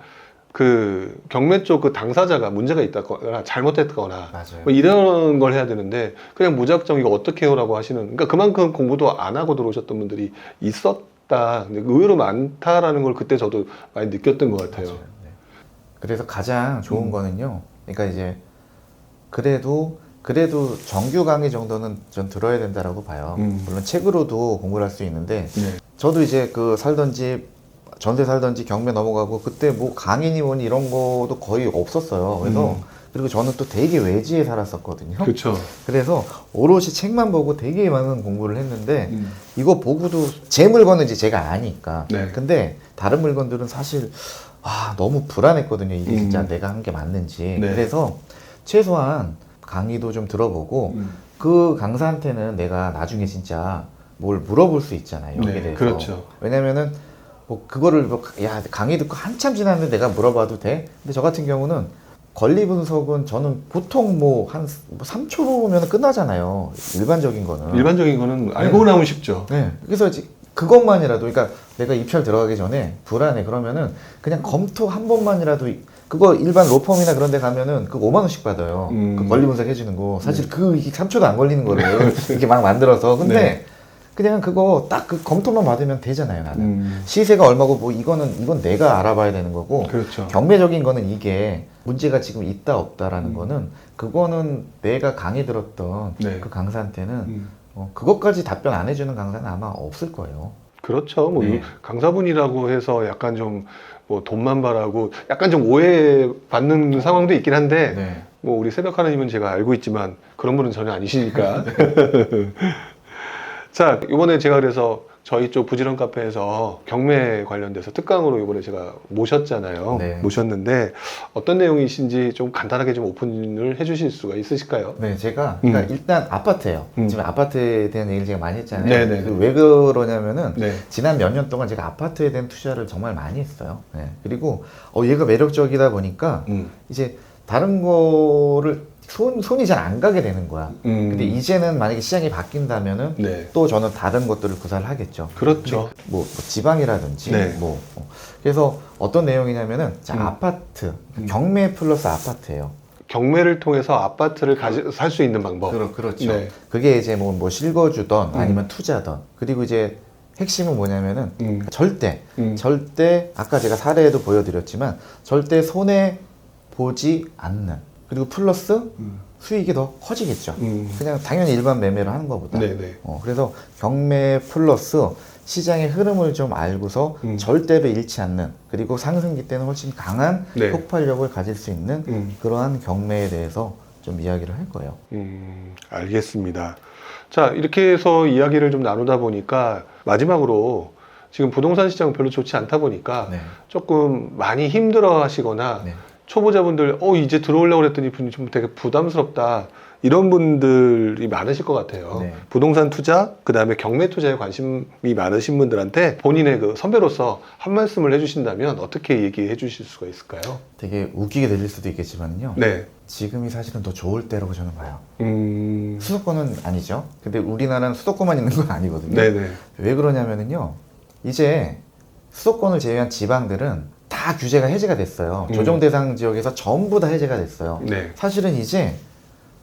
그 경매 쪽 그 당사자가 문제가 있다거나 잘못했거나 맞아요. 뭐 이런 걸 해야 되는데 그냥 무작정 이거 어떻게 해요라고 하시는, 그러니까 그만큼 공부도 안 하고 들어오셨던 분들이 있었다. 근데 의외로 많다라는 걸 그때 저도 많이 느꼈던 것 같아요. 맞아요. 네. 그래서 가장 좋은 거는요. 그러니까 이제 그래도 정규 강의 정도는 전 들어야 된다라고 봐요. 물론 책으로도 공부를 할 수 있는데 네. 저도 이제 그 살던 집 전세 살던 집 경매 넘어가고 그때 뭐 강의니 뭐니 이런 거도 거의 없었어요. 그래서 그리고 저는 또 되게 외지에 살았었거든요. 그렇죠. 그래서 오롯이 책만 보고 되게 많은 공부를 했는데 이거 보고도 제 물건은 이제 제가 아니까. 네. 근데 다른 물건들은 사실 너무 불안했거든요. 이게 진짜 내가 한 게 맞는지. 네. 그래서 최소한 강의도 좀 들어보고 그 강사한테는 내가 나중에 진짜 뭘 물어볼 수 있잖아요. 여기에 네, 대해서. 그렇죠. 왜냐면은 뭐 그거를 야 강의 듣고 한참 지났는데 내가 물어봐도 돼? 근데 저 같은 경우는 권리 분석은 저는 보통 뭐 한 3초면 끝나잖아요. 일반적인 거는. 일반적인 거는 알고 나면 쉽죠. 네. 그래서 그것만이라도, 그러니까 내가 입찰 들어가기 전에 불안해. 그러면은 그냥 검토 한 번만이라도, 그거 일반 로펌이나 그런 데 가면은 그거 5만 원씩 받아요. 그 권리 분석 해주는 거. 사실 그 3초도 안 걸리는 거를 이렇게 막 만들어서. 근데 네. 그냥 그거 딱 그 검토만 받으면 되잖아요, 나는. 시세가 얼마고 뭐 이건 내가 알아봐야 되는 거고. 그렇죠. 경매적인 거는 이게 문제가 지금 있다 없다라는 거는 그거는 내가 강의 들었던 네. 그 강사한테는 그것까지 답변 안 해주는 강사는 아마 없을 거예요. 그렇죠. 뭐 네. 강사분이라고 해서 약간 좀 뭐 돈만 바라고 약간 좀 오해받는 상황도 있긴 한데 네. 뭐 우리 새벽 하나님은 제가 알고 있지만 그런 분은 전혀 아니시니까. 자, 이번에 제가 그래서 저희 쪽 부지런 카페에서 경매 관련돼서 특강으로 이번에 제가 모셨잖아요. 네. 모셨는데 어떤 내용이신지 좀 간단하게 좀 오픈을 해주실 수가 있으실까요? 네, 제가 그러니까 일단 아파트예요. 지금 아파트에 대한 얘기를 제가 많이 했잖아요. 네네. 왜 그러냐면은 네. 지난 몇 년 동안 제가 아파트에 대한 투자를 정말 많이 했어요. 네. 그리고 얘가 매력적이다 보니까 이제 다른 거를 손이 잘 안 가게 되는 거야. 근데 이제는 만약에 시장이 바뀐다면은 네. 또 저는 다른 것들을 구사를 하겠죠. 그렇죠. 뭐 지방이라든지 네. 그래서 어떤 내용이냐면은 자, 아파트 경매 플러스 아파트예요. 경매를 통해서 아파트를 살 수 있는 방법. 그렇죠. 네. 그게 이제 뭐 실거주던 아니면 투자던. 그리고 이제 핵심은 뭐냐면은 절대 아까 제가 사례에도 보여드렸지만 절대 손해 보지 않는, 그리고 플러스 수익이 더 커지겠죠. 그냥 당연히 일반 매매를 하는 것보다. 네네. 그래서 경매 플러스 시장의 흐름을 좀 알고서 절대로 잃지 않는, 그리고 상승기 때는 훨씬 강한 네. 폭발력을 가질 수 있는 그러한 경매에 대해서 좀 이야기를 할 거예요. 알겠습니다. 자, 이렇게 해서 이야기를 좀 나누다 보니까 마지막으로 지금 부동산 시장 별로 좋지 않다 보니까 네. 조금 많이 힘들어 하시거나 네. 초보자분들 이제 들어오려고 그랬더니 좀 되게 부담스럽다 이런 분들이 많으실 것 같아요. 네. 부동산 투자, 그 다음에 경매 투자에 관심이 많으신 분들한테 본인의 그 선배로서 한 말씀을 해주신다면 어떻게 얘기해 주실 수가 있을까요? 되게 웃기게 들릴 수도 있겠지만요. 네. 지금이 사실은 더 좋을 때라고 저는 봐요. 음. 수도권은 아니죠. 근데 우리나라는 수도권만 있는 건 아니거든요. 네네. 왜 그러냐면은요. 이제 수도권을 제외한 지방들은 다 규제가 해제가 됐어요. 조정 대상 지역에서 전부 다 해제가 됐어요. 네. 사실은 이제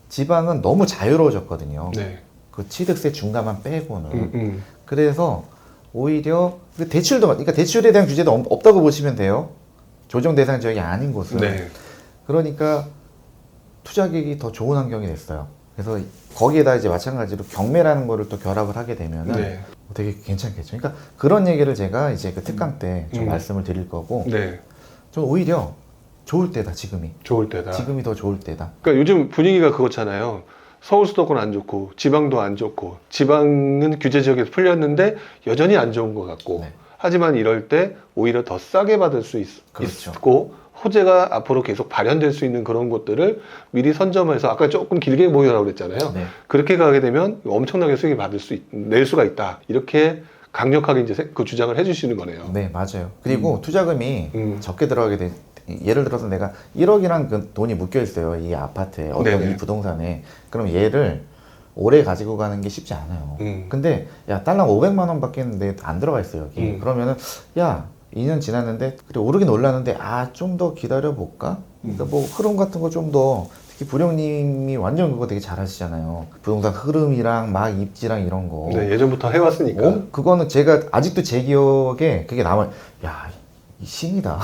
지방은 너무 자유로워졌거든요. 네. 그 취득세 중감만 빼고는. 음. 그래서 오히려 그 대출도, 그러니까 대출에 대한 규제도 없다고 보시면 돼요. 조정 대상 지역이 아닌 곳은. 네. 그러니까 투자객이 더 좋은 환경이 됐어요. 그래서 거기에다 이제 마찬가지로 경매라는 거를 또 결합을 하게 되면은 네. 되게 괜찮겠죠. 그러니까 그런 얘기를 제가 이제 그 특강 때 좀 말씀을 드릴 거고, 네. 저는 오히려 좋을 때다, 지금이. 좋을 때다. 지금이 더 좋을 때다. 그러니까 요즘 분위기가 그렇잖아요. 서울 수도권 안 좋고 지방도 안 좋고 지방은 규제 지역에서 풀렸는데 여전히 안 좋은 것 같고 네. 하지만 이럴 때 오히려 더 싸게 받을 수 그렇죠. 있고 호재가 앞으로 계속 발현될 수 있는 그런 곳들을 미리 선점해서 아까 조금 길게 보여라고 그랬잖아요. 네. 그렇게 가게 되면 엄청나게 수익이 낼 수가 있다. 이렇게 강력하게 이제 그 주장을 해주시는 거네요. 네, 맞아요. 그리고 투자금이 음. 적게 들어가게 돼. 예를 들어서 내가 1억이란 그 돈이 묶여 있어요. 이 아파트에, 어떤 네네. 이 부동산에. 그럼 얘를 오래 가지고 가는 게 쉽지 않아요. 근데 야, 달랑 500만 원밖에 안 들어가 있어요, 여기. 그러면은 야, 2년 지났는데 그래 오르긴 올랐는데 좀 더 기다려 볼까? 그러니까 뭐 흐름 같은 거 좀 더, 특히 부령님이 완전 그거 되게 잘하시잖아요. 부동산 흐름이랑 막 입지랑 이런 거. 네, 예전부터 해왔으니까. 그거는 제가 아직도 제 기억에 그게 남아요. 야, 이 신이다.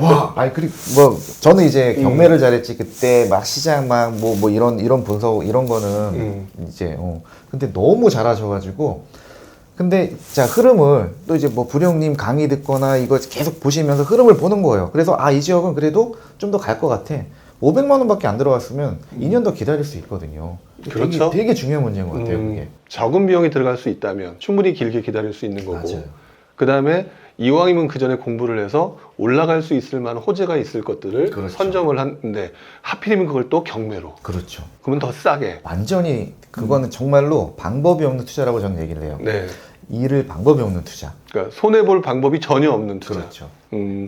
와, 아니 그리고 뭐 저는 이제 경매를 잘했지 그때 막 시장 막 뭐 이런 분석 이런 거는 이제 근데 너무 잘하셔가지고 근데 자 흐름을 또 이제 뭐 부령님 강의 듣거나 이거 계속 보시면서 흐름을 보는 거예요. 그래서 아 이 지역은 그래도 좀 더 갈 것 같아. 500만 원밖에 안 들어갔으면 2년 더 기다릴 수 있거든요. 그렇죠. 되게 중요한 문제인 것 같아요. 그게. 적은 비용이 들어갈 수 있다면 충분히 길게 기다릴 수 있는 거고 맞아요. 그 다음에 이왕이면 그 전에 공부를 해서 올라갈 수 있을 만한 호재가 있을 것들을 그렇죠. 선점을 하는데 하필이면 그걸 또 경매로 그렇죠. 그러면 더 싸게 완전히 그거는 정말로 방법이 없는 투자라고 저는 얘기를 해요. 네. 일을 방법이 없는 투자. 그러니까 손해볼 방법이 전혀 없는 투자. 그렇죠.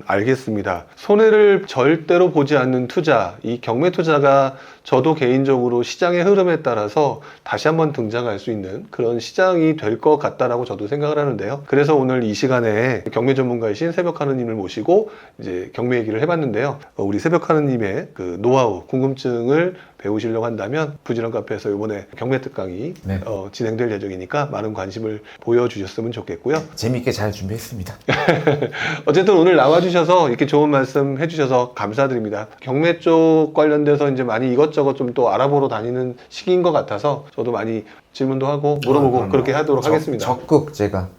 알겠습니다. 손해를 절대로 보지 않는 투자, 이 경매 투자가 저도 개인적으로 시장의 흐름에 따라서 다시 한번 등장할 수 있는 그런 시장이 될 것 같다라고 저도 생각을 하는데요. 그래서 오늘 이 시간에 경매 전문가이신 새벽하느님을 모시고 이제 경매 얘기를 해봤는데요. 우리 새벽하느님의 그 노하우, 궁금증을 배우시려고 한다면 부지런 카페에서 이번에 경매 특강이 네. 진행될 예정이니까 많은 관심을 보여주셨으면 좋겠고요. 재미있게 잘 준비했습니다. 어쨌든 오늘 나와주셔서 이렇게 좋은 말씀 해주셔서 감사드립니다. 경매 쪽 관련돼서 이제 많이 이것저것 좀 또 알아보러 다니는 시기인 것 같아서 저도 많이 질문도 하고 물어보고 그럼요. 그렇게 하도록 하겠습니다. 적극 제가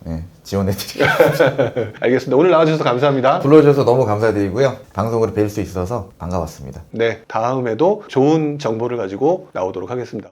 지원해드리겠습니다. 알겠습니다. 오늘 나와주셔서 감사합니다. 불러주셔서 너무 감사드리고요. 방송으로 뵐 수 있어서 반가웠습니다. 네, 다음에도 좋은 정보를 가지고 나오도록 하겠습니다.